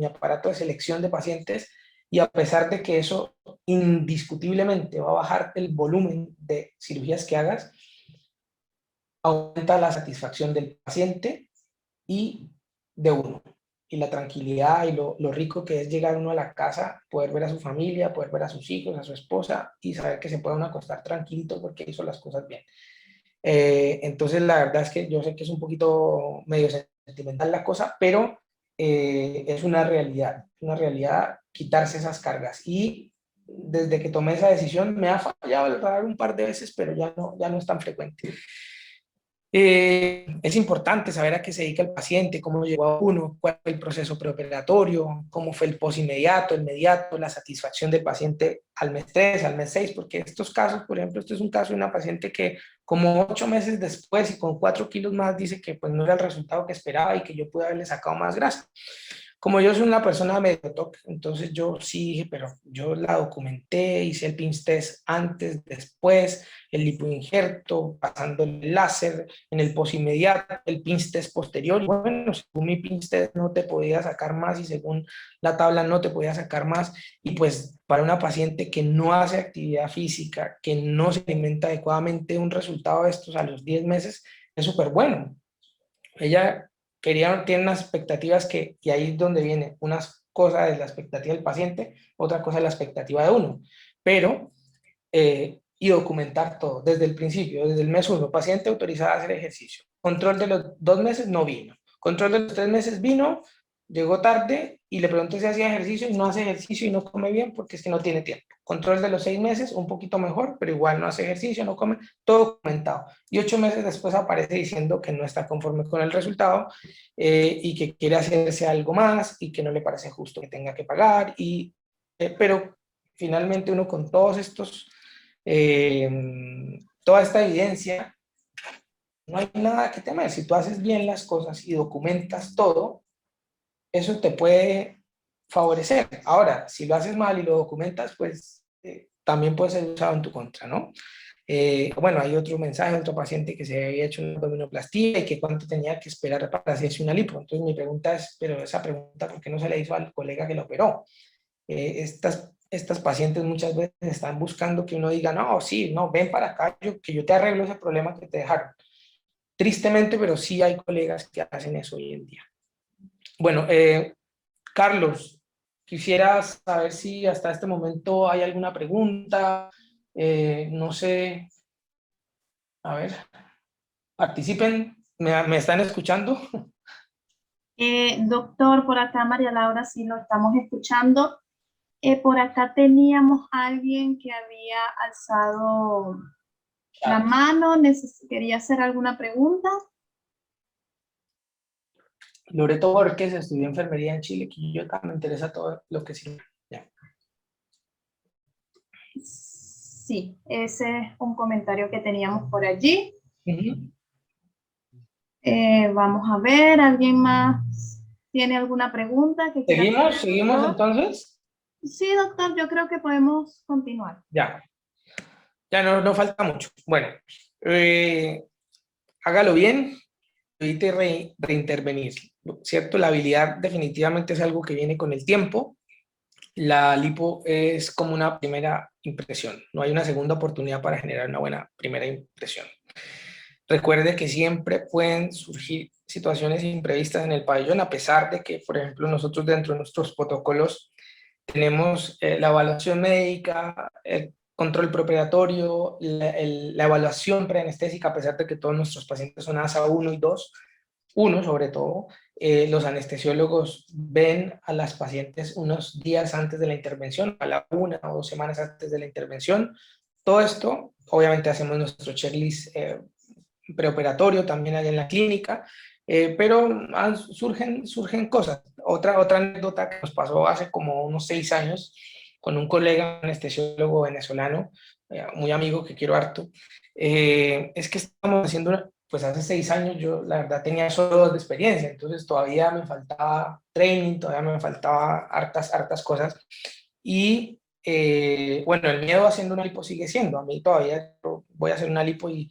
aparato de selección de pacientes, y a pesar de que eso indiscutiblemente va a bajar el volumen de cirugías que hagas, aumenta la satisfacción del paciente y de uno, y la tranquilidad y lo rico que es llegar uno a la casa, poder ver a su familia, poder ver a sus hijos, a su esposa, y saber que se puede uno acostar tranquilito porque hizo las cosas bien. Entonces la verdad es que yo sé que es un poquito medio sentimental la cosa, pero es una realidad quitarse esas cargas. Y desde que tomé esa decisión me ha fallado el radar un par de veces, pero ya no es tan frecuente. Es importante saber a qué se dedica el paciente, cómo llegó a uno, cuál fue el proceso preoperatorio, cómo fue el post inmediato, el inmediato, la satisfacción del paciente al mes 3, al mes 6, porque estos casos, por ejemplo, este es un caso de una paciente que como 8 meses después y con 4 kilos más dice que pues no era el resultado que esperaba y que yo pude haberle sacado más grasa. Como yo soy una persona medio TOC, entonces yo sí dije, pero yo la documenté, hice el PINS test antes, después, el lipoinjerto, pasando el láser, en el post inmediato, el PINS test posterior. Y bueno, según mi PINS test no te podía sacar más y según la tabla no te podía sacar más. Y pues para una paciente que no hace actividad física, que no se alimenta adecuadamente, un resultado de estos a los 10 meses es súper bueno. Ella tiene unas expectativas y ahí es donde viene unas cosas de la expectativa del paciente, otra cosa de la expectativa de uno, pero y documentar todo desde el principio, desde el mes 1, paciente autorizada a hacer ejercicio, control de los 2 meses no vino, control de los 3 meses vino, llegó tarde y le pregunté si hacía ejercicio y no hace ejercicio y no come bien porque es que no tiene tiempo. Control de los 6 meses, un poquito mejor, pero igual no hace ejercicio, no come, todo documentado. Y 8 meses después aparece diciendo que no está conforme con el resultado y que quiere hacerse algo más y que no le parece justo que tenga que pagar, pero finalmente uno con todos estos, toda esta evidencia, no hay nada que temer. Si tú haces bien las cosas y documentas todo, eso te puede favorecer. Ahora, si lo haces mal y lo documentas, pues también puede ser usado en tu contra, ¿no? Bueno, hay otro mensaje, otro paciente que se había hecho una abdominoplastía y que cuánto tenía que esperar para hacerse una lipo. Entonces mi pregunta es, pero esa pregunta, ¿por qué no se le hizo al colega que lo operó? Estas pacientes muchas veces están buscando que uno diga, no, sí, no, ven para acá, que yo te arreglo ese problema que te dejaron. Tristemente, pero sí hay colegas que hacen eso hoy en día. Bueno, Carlos, quisiera saber si hasta este momento hay alguna pregunta, no sé, a ver, participen, ¿me están escuchando? Doctor, por acá María Laura, sí lo estamos escuchando. Por acá teníamos a alguien que había alzado la mano, quería hacer alguna pregunta. Loreto Borges estudió enfermería en Chile, que yo también me interesa todo lo que sirve. Ya. Sí, ese es un comentario que teníamos por allí. Vamos a ver, ¿alguien más tiene alguna pregunta que quiera hacer? ¿Seguimos entonces? Sí, doctor, yo creo que podemos continuar. Ya no falta mucho. Bueno, hágalo bien, evite reintervenir, ¿cierto? La habilidad definitivamente es algo que viene con el tiempo. La lipo es como una primera impresión, no hay una segunda oportunidad para generar una buena primera impresión. Recuerde que siempre pueden surgir situaciones imprevistas en el pabellón, a pesar de que, por ejemplo, nosotros dentro de nuestros protocolos tenemos la evaluación médica, el control preoperatorio, la evaluación preanestésica, a pesar de que todos nuestros pacientes son ASA 1 y 2, 1 sobre todo, los anestesiólogos ven a las pacientes unos días antes de la intervención, a la 1 o 2 semanas antes de la intervención. Todo esto, obviamente hacemos nuestro checklist preoperatorio también allá en la clínica, pero surgen cosas. Otra anécdota que nos pasó hace como unos 6 años con un colega anestesiólogo venezolano, muy amigo que quiero harto, es que estamos haciendo, pues hace 6 años yo la verdad tenía solo 2 de experiencia, entonces todavía me faltaba training, todavía me faltaba hartas cosas, y bueno, el miedo haciendo una lipo sigue siendo, a mí todavía voy a hacer una lipo y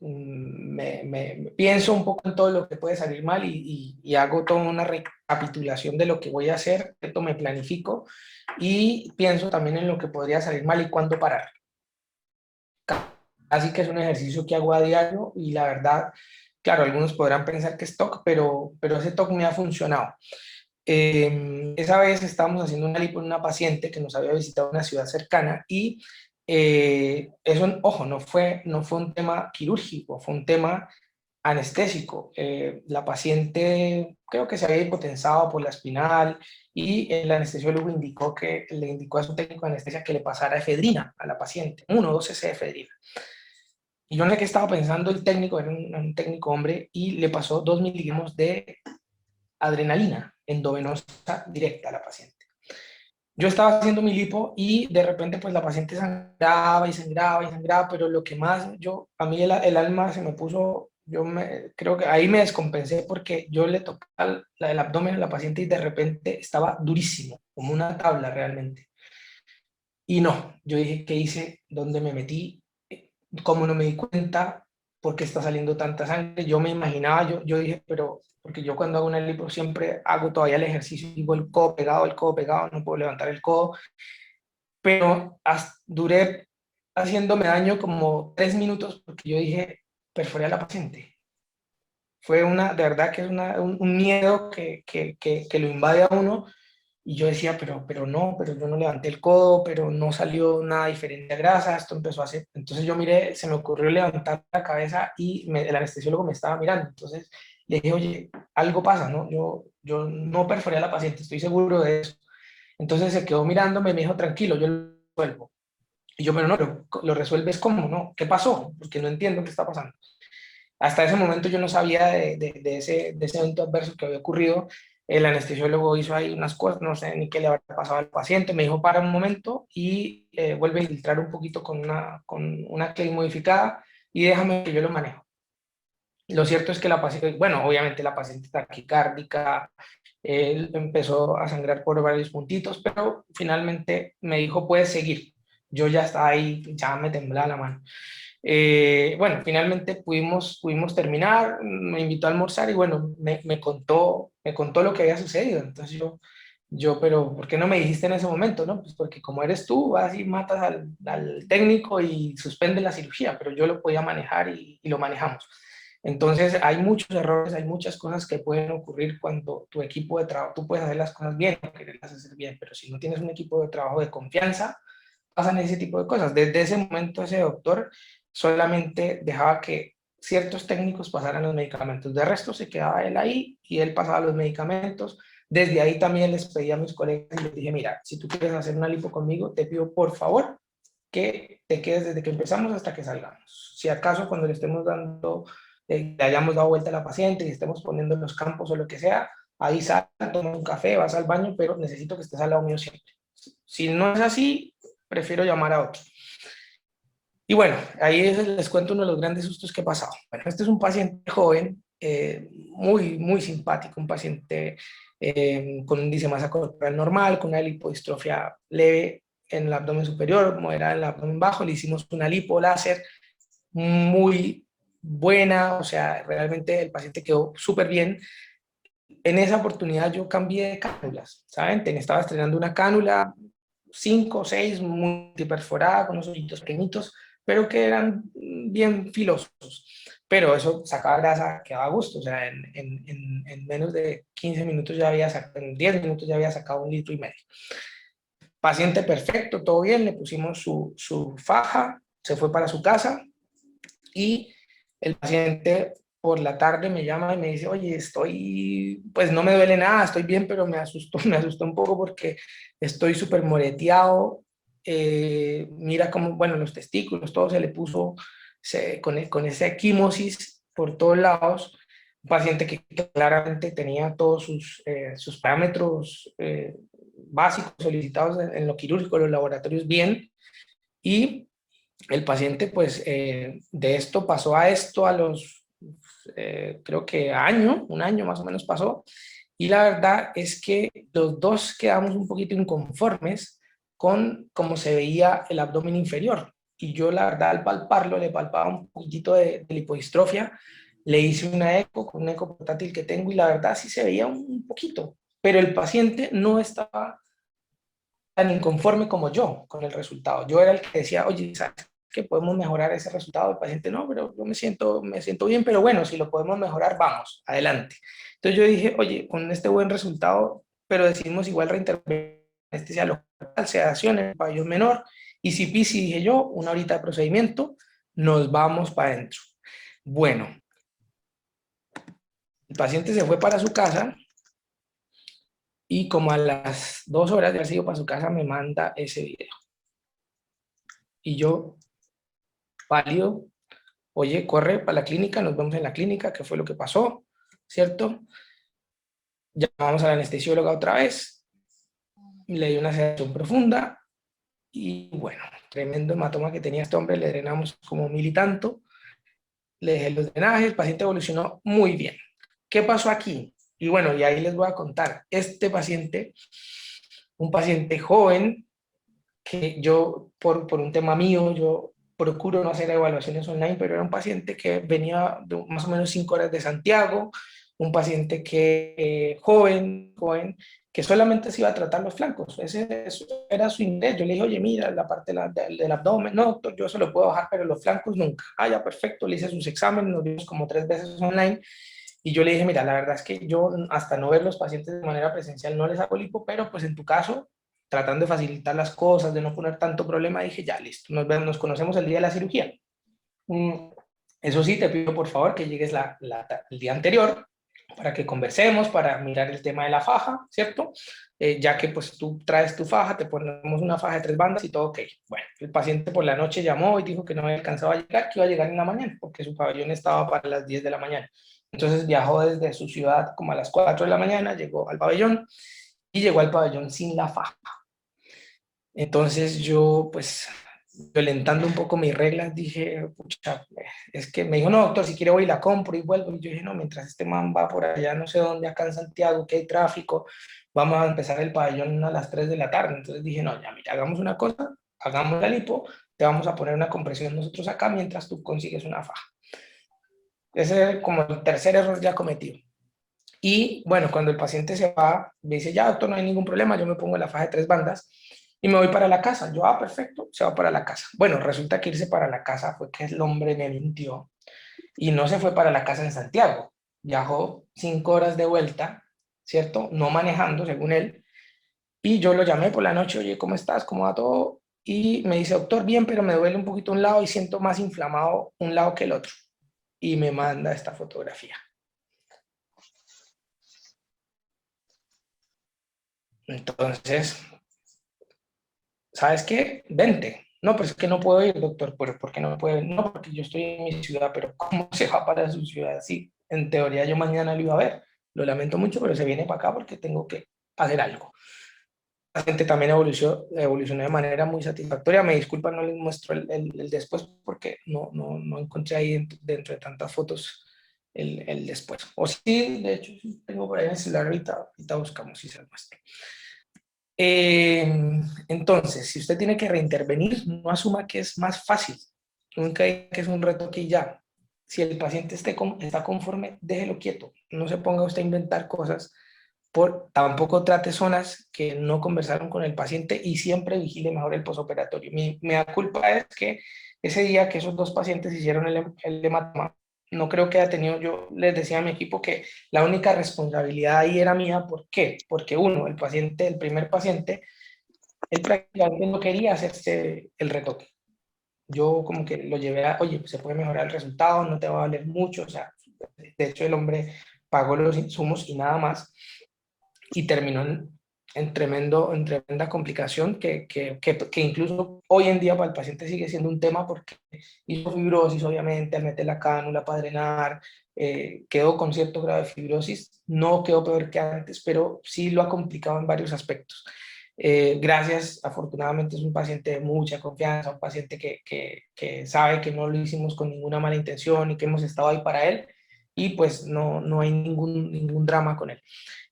me pienso un poco en todo lo que puede salir mal y hago toda una recapitulación de lo que voy a hacer, me planifico y pienso también en lo que podría salir mal y cuándo parar. Así que es un ejercicio que hago a diario y la verdad, claro, algunos podrán pensar que es TOC, pero ese TOC me ha funcionado. Esa vez estábamos haciendo una lipo en una paciente que nos había visitado una ciudad cercana y eso, ojo, no fue un tema quirúrgico, fue un tema anestésico. La paciente creo que se había hipotensado por la espinal y el anestesiólogo le indicó a su técnico de anestesia que le pasara efedrina a la paciente, 1 o 2 cc de efedrina. Y yo no sé qué estaba pensando el técnico, era un técnico hombre, y le pasó 2 miligramos de adrenalina endovenosa directa a la paciente. Yo estaba haciendo mi lipo y de repente pues la paciente sangraba y sangraba y sangraba, pero lo que más a mí el alma se me puso, creo que ahí me descompensé porque yo le toqué el abdomen a la paciente y de repente estaba durísimo, como una tabla realmente. Y no, yo dije, ¿qué hice? ¿Dónde me metí? ¿Cómo no me di cuenta? ¿Por qué está saliendo tanta sangre? Yo me imaginaba, yo dije, pero porque yo cuando hago una lipo siempre hago todavía el ejercicio, digo el codo pegado, no puedo levantar el codo, pero duré haciéndome daño como 3 minutos porque yo dije, perforé a la paciente. Fue de verdad que es un miedo que lo invade a uno. Y yo decía, pero no, pero yo no levanté el codo, pero no salió nada diferente a grasa, esto empezó a hacer. Entonces yo miré, se me ocurrió levantar la cabeza y el anestesiólogo me estaba mirando. Entonces le dije, oye, algo pasa, ¿no? Yo no perforé a la paciente, estoy seguro de eso. Entonces se quedó mirándome y me dijo, tranquilo, yo lo resuelvo. Y yo, pero no, pero lo resuelves cómo, ¿no? ¿Qué pasó? Porque no entiendo qué está pasando. Hasta ese momento yo no sabía de ese evento adverso que había ocurrido. El anestesiólogo hizo ahí unas cosas, no sé ni qué le habrá pasado al paciente, me dijo para un momento y vuelve a filtrar un poquito con una clay modificada y déjame que yo lo manejo. Lo cierto es que la paciente, bueno, obviamente la paciente taquicárdica, empezó a sangrar por varios puntitos, pero finalmente me dijo, puedes seguir. Yo ya estaba ahí, ya me temblaba la mano. Bueno, finalmente pudimos terminar, me invitó a almorzar y bueno, me contó lo que había sucedido. Entonces pero ¿por qué no me dijiste en ese momento? No, pues porque como eres tú, vas y matas al técnico y suspende la cirugía, pero yo lo podía manejar y lo manejamos. Entonces hay muchos errores, hay muchas cosas que pueden ocurrir cuando tu equipo de trabajo, tú puedes hacer las cosas bien, quererlas hacer bien, pero si no tienes un equipo de trabajo de confianza, pasan ese tipo de cosas. Desde ese momento ese doctor solamente dejaba que ciertos técnicos pasaran los medicamentos. De resto se quedaba él ahí y él pasaba los medicamentos. Desde ahí también les pedí a mis colegas y les dije, mira, si tú quieres hacer una lipo conmigo, te pido por favor que te quedes desde que empezamos hasta que salgamos. Si acaso cuando le estemos dando, le hayamos dado vuelta a la paciente y estemos poniendo en los campos o lo que sea, ahí sal, toma un café, vas al baño, pero necesito que estés al lado mío siempre. Si no es así, prefiero llamar a otro. Y bueno, ahí les cuento uno de los grandes sustos que he pasado. Bueno, este es un paciente joven, muy simpático, un paciente con un índice de masa corporal normal, con una lipodistrofia leve en el abdomen superior, moderada en el abdomen bajo. Le hicimos una lipo láser muy buena, o sea, realmente el paciente quedó súper bien. En esa oportunidad yo cambié de cánulas, ¿saben? Estaba estrenando una cánula 5 o 6, muy perforada, con unos hoyitos pequeñitos, pero que eran bien filosos. Pero eso sacaba grasa, quedaba a gusto, o sea, en menos de 15 minutos ya había sacado, en 10 minutos ya había sacado 1,5 litros. Paciente perfecto, todo bien, le pusimos su faja, se fue para su casa y el paciente por la tarde me llama y me dice, oye, pues no me duele nada, estoy bien, pero me asustó un poco porque estoy súper moreteado, mira cómo, bueno, los testículos, todo se le puso con esa equimosis por todos lados, un paciente que claramente tenía todos sus parámetros básicos solicitados en lo quirúrgico, en los laboratorios bien, y el paciente pues de esto pasó a esto a los, creo que un año más o menos pasó, y la verdad es que los dos quedamos un poquito inconformes con cómo se veía el abdomen inferior, y yo la verdad al palparlo le palpaba un poquitito de lipodistrofia, le hice una eco con un eco portátil que tengo y la verdad sí se veía un poquito, pero el paciente no estaba tan inconforme como yo con el resultado. Yo era el que decía, oye, ¿sabes que podemos mejorar ese resultado? El paciente, no, pero yo me siento bien, pero bueno, si lo podemos mejorar, vamos, adelante. Entonces yo dije, oye, con este buen resultado, pero decidimos igual reintervenir anestesia local, sedación en el pabellón menor, y si pisi, dije yo, 1 horita de procedimiento, nos vamos para adentro. Bueno, el paciente se fue para su casa, y como a las 2 horas de haber ido para su casa me manda ese video. Y yo, válido, oye, corre para la clínica, nos vemos en la clínica, ¿qué fue lo que pasó? ¿Cierto? Llamamos a la anestesióloga otra vez, le di una sedación profunda y bueno, tremendo hematoma que tenía este hombre, le drenamos como 1,000 y tanto, le dejé los drenajes, el paciente evolucionó muy bien. ¿Qué pasó aquí? Y bueno, y ahí les voy a contar, este paciente, un paciente joven, que yo, por un tema mío, yo procuro no hacer evaluaciones online, pero era un paciente que venía de más o menos 5 horas de Santiago, un paciente que joven, que solamente se iba a tratar los flancos, ese era su ingreso. Yo le dije, oye, mira, la parte del abdomen, no, doctor, yo eso lo puedo bajar, pero los flancos nunca. Ah, ya, perfecto, le hice sus exámenes, nos vimos como 3 veces online, y yo le dije, mira, la verdad es que yo hasta no ver los pacientes de manera presencial no les hago lipo, pero pues en tu caso, tratando de facilitar las cosas, de no poner tanto problema, dije, ya, listo, nos conocemos el día de la cirugía. Eso sí, te pido por favor que llegues el día anterior para que conversemos, para mirar el tema de la faja, ¿cierto? Ya que pues tú traes tu faja, te ponemos una faja de 3 bandas y todo ok. Bueno, el paciente por la noche llamó y dijo que no había alcanzado a llegar, que iba a llegar en la mañana, porque su pabellón estaba para las 10 de la mañana. Entonces viajó desde su ciudad como a las 4 de la mañana, llegó al pabellón y llegó al pabellón sin la faja. Entonces yo, pues, violentando un poco mis reglas, dije, pucha, es que me dijo, no, doctor, si quiere voy y la compro y vuelvo. Y yo dije, no, mientras este man va por allá, no sé dónde, acá en Santiago, que hay tráfico, vamos a empezar el pabellón a las 3 de la tarde. Entonces dije, no, ya, mira, hagamos una cosa, hagamos la lipo, te vamos a poner una compresión nosotros acá mientras tú consigues una faja. Ese es como el tercer error ya cometido. Y bueno, cuando el paciente se va, me dice, ya doctor, no hay ningún problema, yo me pongo la faja de 3 bandas y me voy para la casa. Yo, perfecto, se va para la casa. Bueno, resulta que irse para la casa fue que el hombre me mintió y no se fue para la casa en Santiago. Viajó 5 horas de vuelta, ¿cierto? No manejando, según él. Y yo lo llamé por la noche, oye, ¿cómo estás? ¿Cómo va todo? Y me dice, doctor, bien, pero me duele un poquito un lado y siento más inflamado un lado que el otro. Y me manda esta fotografía. Entonces, ¿sabes qué? Vente. No, pues es que no puedo ir, doctor. ¿Por qué no puede? No, porque yo estoy en mi ciudad, pero ¿cómo se va para su ciudad? Sí, en teoría yo mañana lo iba a ver. Lo lamento mucho, pero se viene para acá porque tengo que hacer algo. La gente también evolucionó de manera muy satisfactoria. Me disculpa, no les muestro el después porque no encontré ahí dentro de tantas fotos el después. O sí, de hecho, tengo por ahí en el celular, ahorita buscamos si se lo muestro. Entonces, si usted tiene que reintervenir, no asuma que es más fácil, nunca diga que es un retoque y ya. Si el paciente está conforme, déjelo quieto, no se ponga usted a inventar cosas, tampoco trate zonas que no conversaron con el paciente y siempre vigile mejor el posoperatorio. Mi culpa es que ese día que esos 2 pacientes hicieron el hematoma, no creo que haya tenido, yo les decía a mi equipo que la única responsabilidad ahí era mía. ¿Por qué? Porque uno, el primer paciente, él prácticamente no quería hacerse el retoque. Yo como que lo llevé a, oye, se puede mejorar el resultado, no te va a valer mucho, o sea, de hecho el hombre pagó los insumos y nada más, y terminó en tremenda complicación que incluso hoy en día para el paciente sigue siendo un tema porque hizo fibrosis, obviamente, al meter la cánula para drenar, quedó con cierto grado de fibrosis, no quedó peor que antes, pero sí lo ha complicado en varios aspectos. Gracias, afortunadamente es un paciente de mucha confianza, un paciente que sabe que no lo hicimos con ninguna mala intención y que hemos estado ahí para él, y pues no hay ningún drama con él.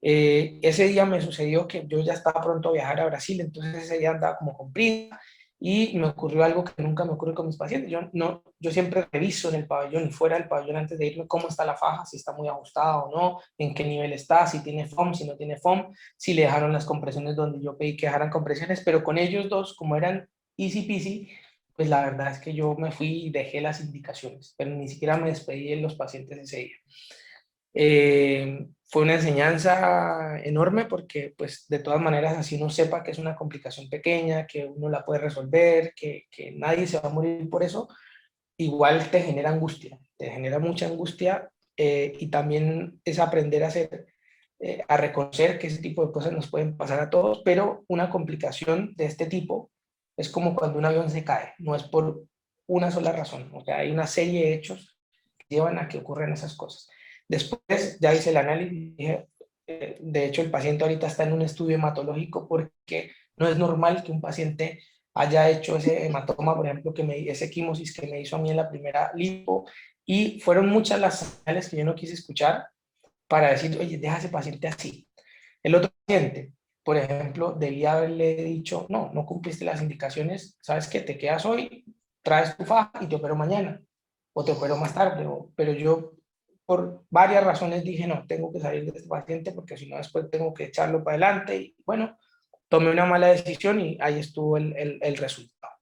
Ese día me sucedió que yo ya estaba pronto a viajar a Brasil, entonces ese día andaba como con prisa y me ocurrió algo que nunca me ocurre con mis pacientes. Yo siempre reviso en el pabellón y fuera del pabellón antes de irme cómo está la faja, si está muy ajustada o no, en qué nivel está, si tiene foam, si no tiene foam, si le dejaron las compresiones donde yo pedí que dejaran compresiones, pero con ellos dos, como eran easy peasy, pues la verdad es que yo me fui y dejé las indicaciones, pero ni siquiera me despedí de los pacientes ese día. Fue una enseñanza enorme porque pues de todas maneras así uno sepa que es una complicación pequeña, que uno la puede resolver, que nadie se va a morir por eso, igual te genera angustia, te genera mucha angustia, y también es aprender a hacer, a reconocer que ese tipo de cosas nos pueden pasar a todos, pero una complicación de este tipo es como cuando un avión se cae, no es por una sola razón, o sea, hay una serie de hechos que llevan a que ocurran esas cosas. Después ya hice el análisis, dije, de hecho el paciente ahorita está en un estudio hematológico porque no es normal que un paciente haya hecho ese hematoma, por ejemplo, ese quimosis que me hizo a mí en la primera lipo, y fueron muchas las señales que yo no quise escuchar para decir, oye, deja a ese paciente así. El otro paciente, por ejemplo, debía haberle dicho, no cumpliste las indicaciones, ¿sabes qué? Te quedas hoy, traes tu faja y te opero mañana, o te opero más tarde, pero yo por varias razones dije, no, tengo que salir de este paciente porque si no después tengo que echarlo para adelante, y bueno, tomé una mala decisión y ahí estuvo el resultado.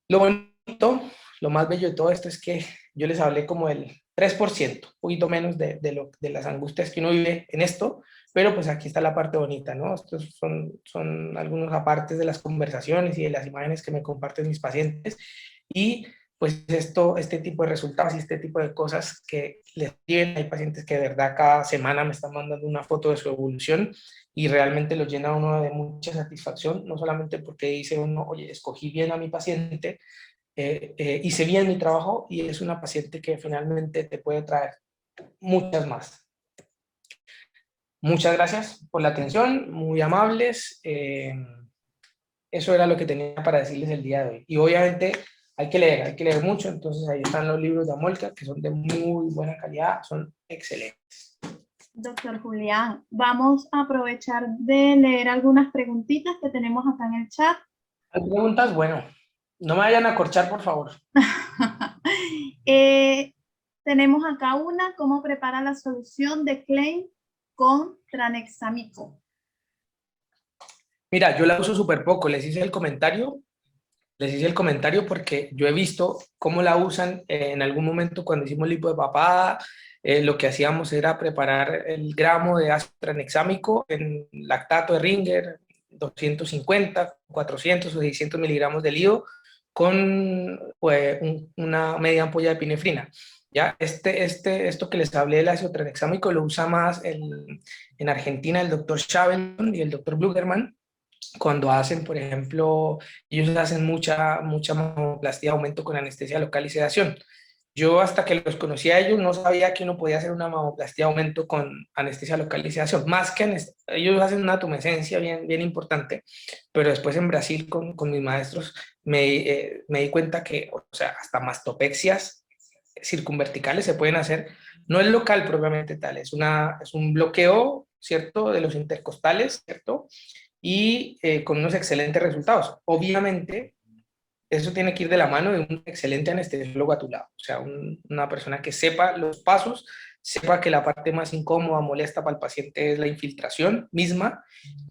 Lo bonito, lo más bello de todo esto es que yo les hablé como el 3%, un poquito menos de las angustias que uno vive en esto, pero pues aquí está la parte bonita, ¿no? Estos son algunos apartes de las conversaciones y de las imágenes que me comparten mis pacientes, y pues este tipo de resultados y este tipo de cosas que les tienen, hay pacientes que de verdad cada semana me están mandando una foto de su evolución y realmente lo llena a uno de mucha satisfacción, no solamente porque dice uno, oye, escogí bien a mi paciente, hice bien mi trabajo y es una paciente que finalmente te puede traer muchas más. Muchas gracias por la atención, muy amables. Eso era lo que tenía para decirles el día de hoy. Y obviamente hay que leer mucho, entonces ahí están los libros de Amolca, que son de muy buena calidad, son excelentes. Doctor Julián, vamos a aprovechar de leer algunas preguntitas que tenemos acá en el chat. ¿Hay preguntas? Bueno, no me vayan a corchar, por favor. Tenemos acá una, ¿cómo prepara la solución de Klein con tranexamico? Mira, yo la uso súper poco, les hice el comentario porque yo he visto cómo la usan en algún momento cuando hicimos lipo de papada. Lo que hacíamos era preparar el gramo de ácido tranexámico en lactato de Ringer, 250, 400 o 600 miligramos de lío con pues, una media ampolla de epinefrina. ¿Ya? Esto que les hablé del ácido tranexámico lo usa más en Argentina el doctor Schavelson y el doctor Blugerman, cuando hacen, por ejemplo, ellos hacen mucha mamoplastia, aumento con anestesia local y sedación. Yo hasta que los conocí a ellos no sabía que uno podía hacer una mamoplastia aumento con anestesia local y sedación. Más que ellos hacen una tumescencia bien importante, pero después en Brasil con mis maestros me di cuenta que, o sea, hasta mastopexias circunverticales se pueden hacer. No es local propiamente tal, es un bloqueo, ¿cierto?, de los intercostales, ¿cierto?, y con unos excelentes resultados. Obviamente, eso tiene que ir de la mano de un excelente anestesiólogo a tu lado, o sea, una persona que sepa los pasos, sepa que la parte más incómoda, molesta para el paciente es la infiltración misma,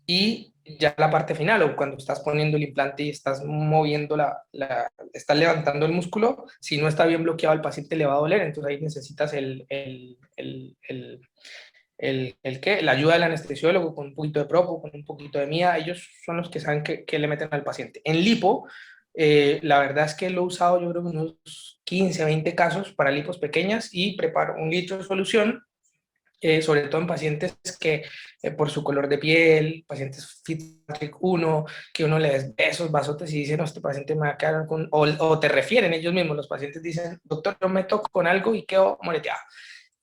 y ya la parte final, o cuando estás poniendo el implante y estás moviendo estás levantando el músculo, si no está bien bloqueado al paciente le va a doler, entonces ahí necesitas la ayuda del anestesiólogo con un poquito de propo, con un poquito de mía. Ellos son los que saben qué le meten al paciente. En lipo, la verdad es que lo he usado yo creo que unos 15, 20 casos para lipos pequeñas y preparo 1 litro de solución, sobre todo en pacientes que por su color de piel, pacientes Fitzpatrick 1, que uno le des besos, basotes y dicen, no, este paciente me va a quedar con... O te refieren ellos mismos, los pacientes dicen, doctor, yo me toco con algo y quedo moreteado.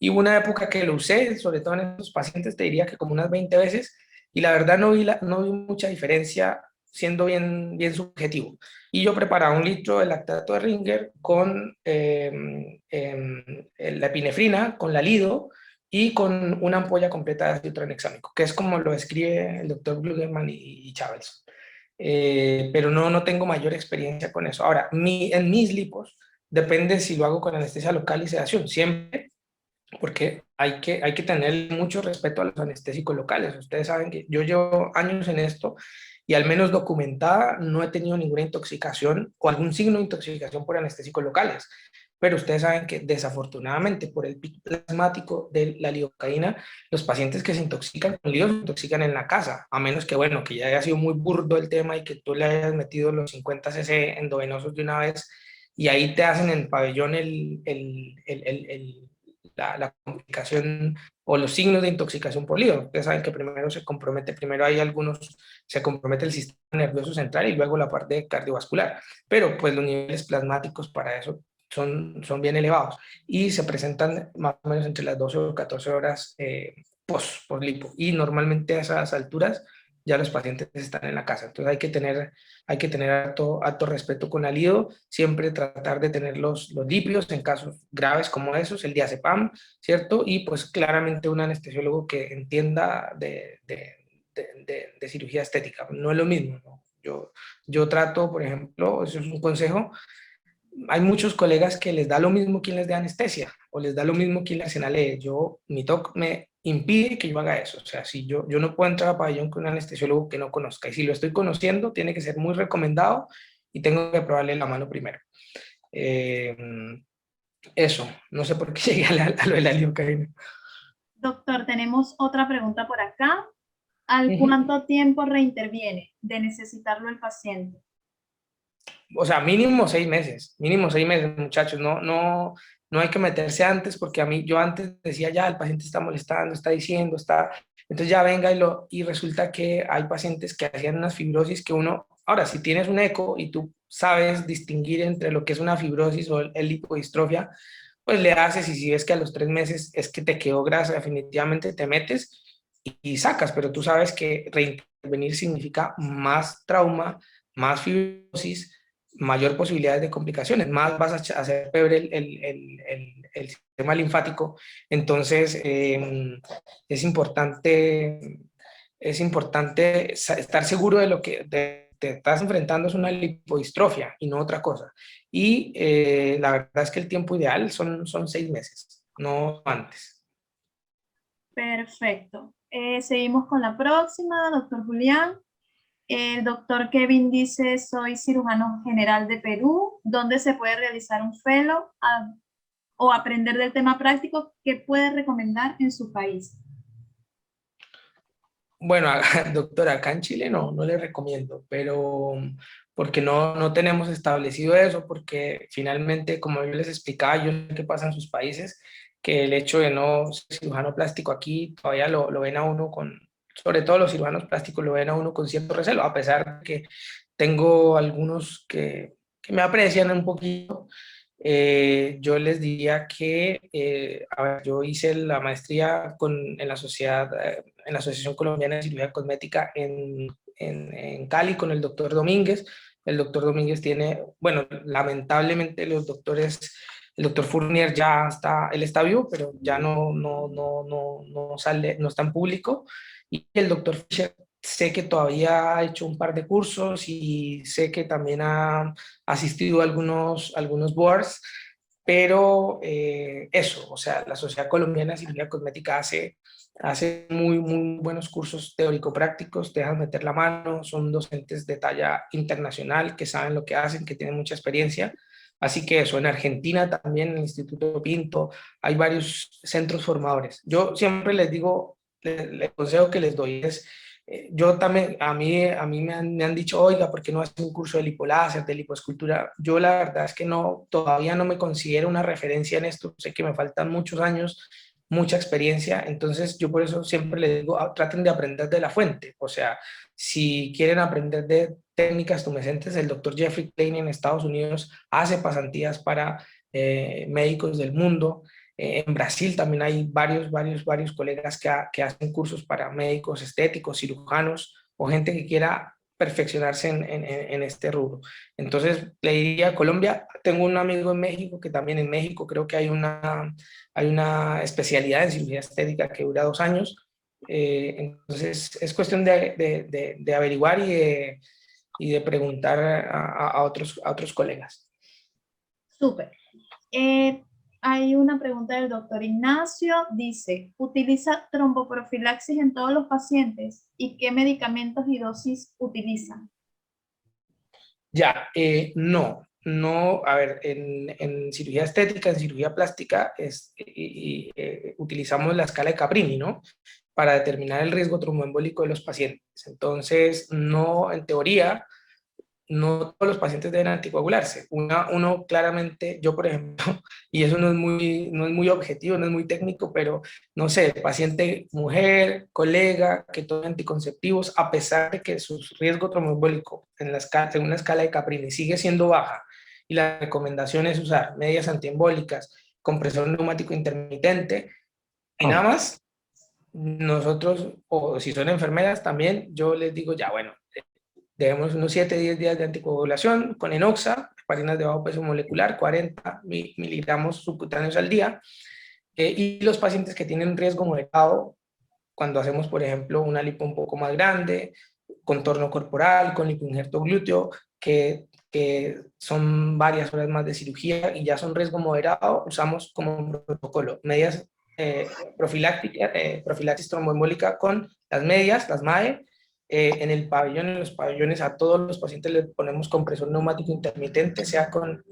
Y hubo una época que lo usé, sobre todo en estos pacientes, te diría que como unas 20 veces, y la verdad no vi mucha diferencia, siendo bien subjetivo. Y yo preparaba 1 litro de lactato de Ringer con la epinefrina, con la Lido, y con una ampolla completa de ácido tranexámico, que es como lo describe el doctor Blugerman y Chávez. Pero no tengo mayor experiencia con eso. Ahora, en mis lipos, depende si lo hago con anestesia local y sedación, siempre, porque hay que tener mucho respeto a los anestésicos locales. Ustedes saben que yo llevo años en esto y al menos documentada no he tenido ninguna intoxicación o algún signo de intoxicación por anestésicos locales. Pero ustedes saben que desafortunadamente por el pico plasmático de la lidocaína, los pacientes que se intoxican con lío se intoxican en la casa, a menos que, bueno, que ya haya sido muy burdo el tema y que tú le hayas metido los 50 cc endovenosos de una vez y ahí te hacen en el pabellón la complicación o los signos de intoxicación por lío. Ustedes saben que primero hay algunos, se compromete el sistema nervioso central y luego la parte cardiovascular, pero pues los niveles plasmáticos para eso son bien elevados y se presentan más o menos entre las 12 o 14 horas post lipo, y normalmente a esas alturas ya los pacientes están en la casa. Entonces hay que tener alto respeto con alido, siempre tratar de tener los lípidos en casos graves como esos, el diazepam, ¿cierto? Y pues claramente un anestesiólogo que entienda de cirugía estética. No es lo mismo, ¿no? Yo trato, por ejemplo, eso es un consejo, hay muchos colegas que les da lo mismo quien les dé anestesia o les da lo mismo quien les señale. Mi TOC me impide que yo haga eso. O sea, si yo no puedo entrar a pabellón con un anestesiólogo que no conozca, y si lo estoy conociendo, tiene que ser muy recomendado y tengo que probarle la mano primero. Eso, no sé por qué llegué a lo de la lidocaína. Doctor, tenemos otra pregunta por acá. ¿Al cuánto tiempo reinterviene de necesitarlo el paciente? O sea, mínimo 6 meses, muchachos, no hay que meterse antes, porque yo antes decía, ya, el paciente está molestando, está diciendo, entonces ya venga y resulta que hay pacientes que hacían unas fibrosis que uno Ahora, si tienes un eco y tú sabes distinguir entre lo que es una fibrosis o el lipodistrofia, pues le haces, y si ves que a los 3 meses es que te quedó grasa, definitivamente te metes y sacas, pero tú sabes que reintervenir significa más trauma, más fibrosis, mayor posibilidades de complicaciones, más vas a hacer peor el sistema linfático. Entonces, es importante, estar seguro de lo que te estás enfrentando es una lipodistrofia y no otra cosa. Y la verdad es que el tiempo ideal son 6 meses, no antes. Perfecto. Seguimos con la próxima, doctor Julián. El doctor Kevin dice, soy cirujano general de Perú. ¿Dónde se puede realizar un fellow o aprender del tema práctico? ¿Qué puede recomendar en su país? Bueno, doctora, acá en Chile no le recomiendo, pero porque no tenemos establecido eso, porque finalmente, como yo les explicaba, yo sé qué pasa en sus países, que el hecho de no ser cirujano plástico aquí todavía lo ven a uno con, sobre todo los cirujanos plásticos lo ven a uno con cierto recelo, a pesar de que tengo algunos que me aprecian un poquito. Yo les diría que, a ver, yo hice la maestría en la sociedad, en la Asociación Colombiana de Cirugía Cosmética en Cali con el doctor Domínguez. El doctor Domínguez tiene, bueno, lamentablemente los doctores, el doctor Fournier ya está, él está vivo, pero ya no sale, no está en público. Y el doctor Fischer sé que todavía ha hecho un par de cursos y sé que también ha asistido a algunos boards, pero eso, o sea, la Sociedad Colombiana de Cirugía Cosmética hace muy buenos cursos teórico-prácticos, te dejan meter la mano, son docentes de talla internacional que saben lo que hacen, que tienen mucha experiencia. Así que eso, en Argentina también, en el Instituto Pinto, hay varios centros formadores. Yo siempre les digo, el consejo que les doy es, yo también, a mí me han dicho, oiga, ¿por qué no haces un curso de lipoláser, de lipoescultura? Yo la verdad es que no, todavía no me considero una referencia en esto, sé que me faltan muchos años, mucha experiencia, entonces yo por eso siempre les digo, traten de aprender de la fuente, o sea, si quieren aprender de técnicas tumescentes, el doctor Jeffrey Klein en Estados Unidos hace pasantías para médicos del mundo. En Brasil también hay varios colegas que hacen cursos para médicos estéticos, cirujanos o gente que quiera perfeccionarse en este rubro. Entonces, le diría a Colombia, tengo un amigo en México que también en México creo que hay una especialidad en cirugía estética que dura 2 años. Entonces, es cuestión de averiguar y de preguntar a otros colegas. Súper. Hay una pregunta del doctor Ignacio. Dice, ¿utiliza tromboprofilaxis en todos los pacientes? ¿Y qué medicamentos y dosis utilizan? Ya, no, a ver, en cirugía estética, en cirugía plástica, utilizamos la escala de Caprini, ¿no? Para determinar el riesgo tromboembólico de los pacientes. Entonces, no, en teoría, no todos los pacientes deben anticoagularse. Uno claramente, yo por ejemplo, y eso no es muy objetivo, no es muy técnico, pero no sé, paciente mujer, colega que tome anticonceptivos, a pesar de que su riesgo tromboembólico en una escala de Caprini sigue siendo baja y la recomendación es usar medias antiembólicas, compresor neumático intermitente y nada más, nosotros, o si son enfermeras también, yo les digo ya, bueno, debemos unos 7-10 días de anticoagulación con enoxa, heparinas de bajo peso molecular, 40 miligramos subcutáneos al día. Y los pacientes que tienen riesgo moderado, cuando hacemos, por ejemplo, una lipo un poco más grande, contorno corporal, con lipoinjerto glúteo, que son varias horas más de cirugía y ya son riesgo moderado, usamos como protocolo medias profilaxis tromboembólica con las medias, las MAE. En los pabellones a todos los pacientes les ponemos compresor neumático intermitente, sea con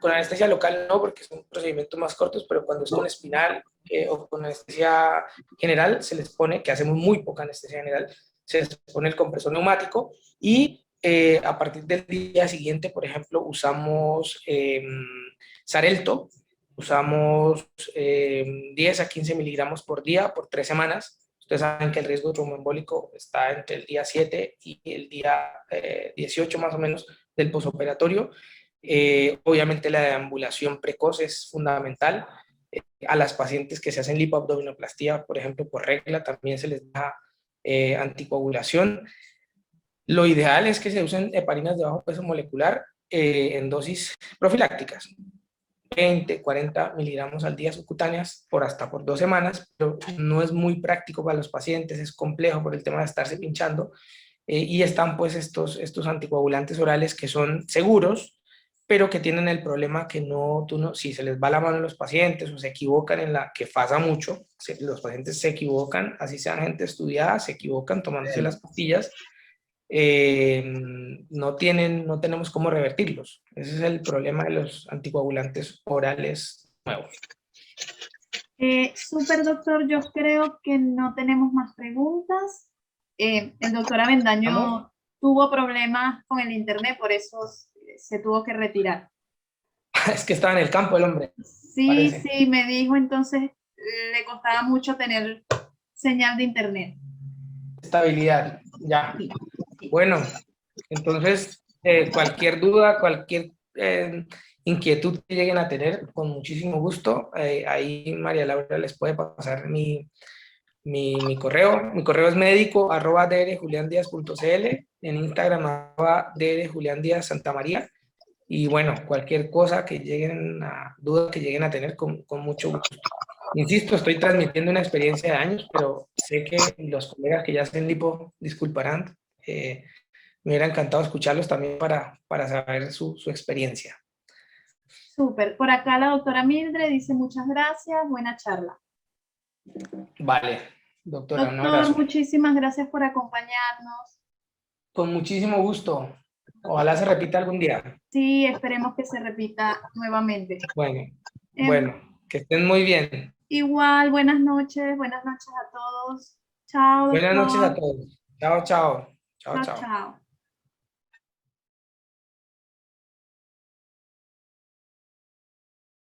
anestesia local no, porque son procedimientos más cortos, pero cuando es con espinal o con anestesia general, se les pone, que hacemos muy poca anestesia general, se les pone el compresor neumático y a partir del día siguiente, por ejemplo, usamos Xarelto, usamos 10 a 15 miligramos por día por 3 semanas. Ustedes saben que el riesgo tromboembólico está entre el día 7 y el día 18 más o menos del posoperatorio. Obviamente la deambulación precoz es fundamental. A las pacientes que se hacen lipoabdominoplastia, por ejemplo, por regla, también se les da anticoagulación. Lo ideal es que se usen heparinas de bajo peso molecular en dosis profilácticas, 20, 40 miligramos al día subcutáneas por 2 semanas, pero no es muy práctico para los pacientes, es complejo por el tema de estarse pinchando, y están pues estos anticoagulantes orales que son seguros, pero que tienen el problema que si se les va la mano a los pacientes o se equivocan que pasa mucho, los pacientes se equivocan, así sean gente estudiada, se equivocan tomándose las pastillas, no tenemos cómo revertirlos. Ese es el problema de los anticoagulantes orales nuevos. Súper, doctor, yo creo que no tenemos más preguntas. El doctor Avendaño tuvo problemas con el internet, por eso se tuvo que retirar. Es que estaba en el campo el hombre. Sí, parece. sí, me dijo, entonces le costaba mucho tener señal de internet. Estabilidad, ya. Sí. Bueno, entonces cualquier duda, cualquier inquietud que lleguen a tener, con muchísimo gusto, ahí María Laura les puede pasar mi correo. Mi correo es medico@drjuliandiaz.cl, en Instagram @drjuliandiazsantamaría. Y bueno, cualquier cosa que duda que lleguen a tener, con mucho gusto. Insisto, estoy transmitiendo una experiencia de años, pero sé que los colegas que ya hacen lipo disculparán. Me hubiera encantado escucharlos también para saber su experiencia. Súper. Por acá la doctora Mildred dice muchas gracias, buena charla. Vale, doctora, un Doctor, abrazo. muchísimas gracias por acompañarnos. Con muchísimo gusto. Ojalá se repita algún día. Sí, esperemos que se repita nuevamente. Bueno, que estén muy bien. Igual, buenas noches a todos. Chao, doctor. Buenas noches a todos. Chao, chao. Chao, chao. Chao.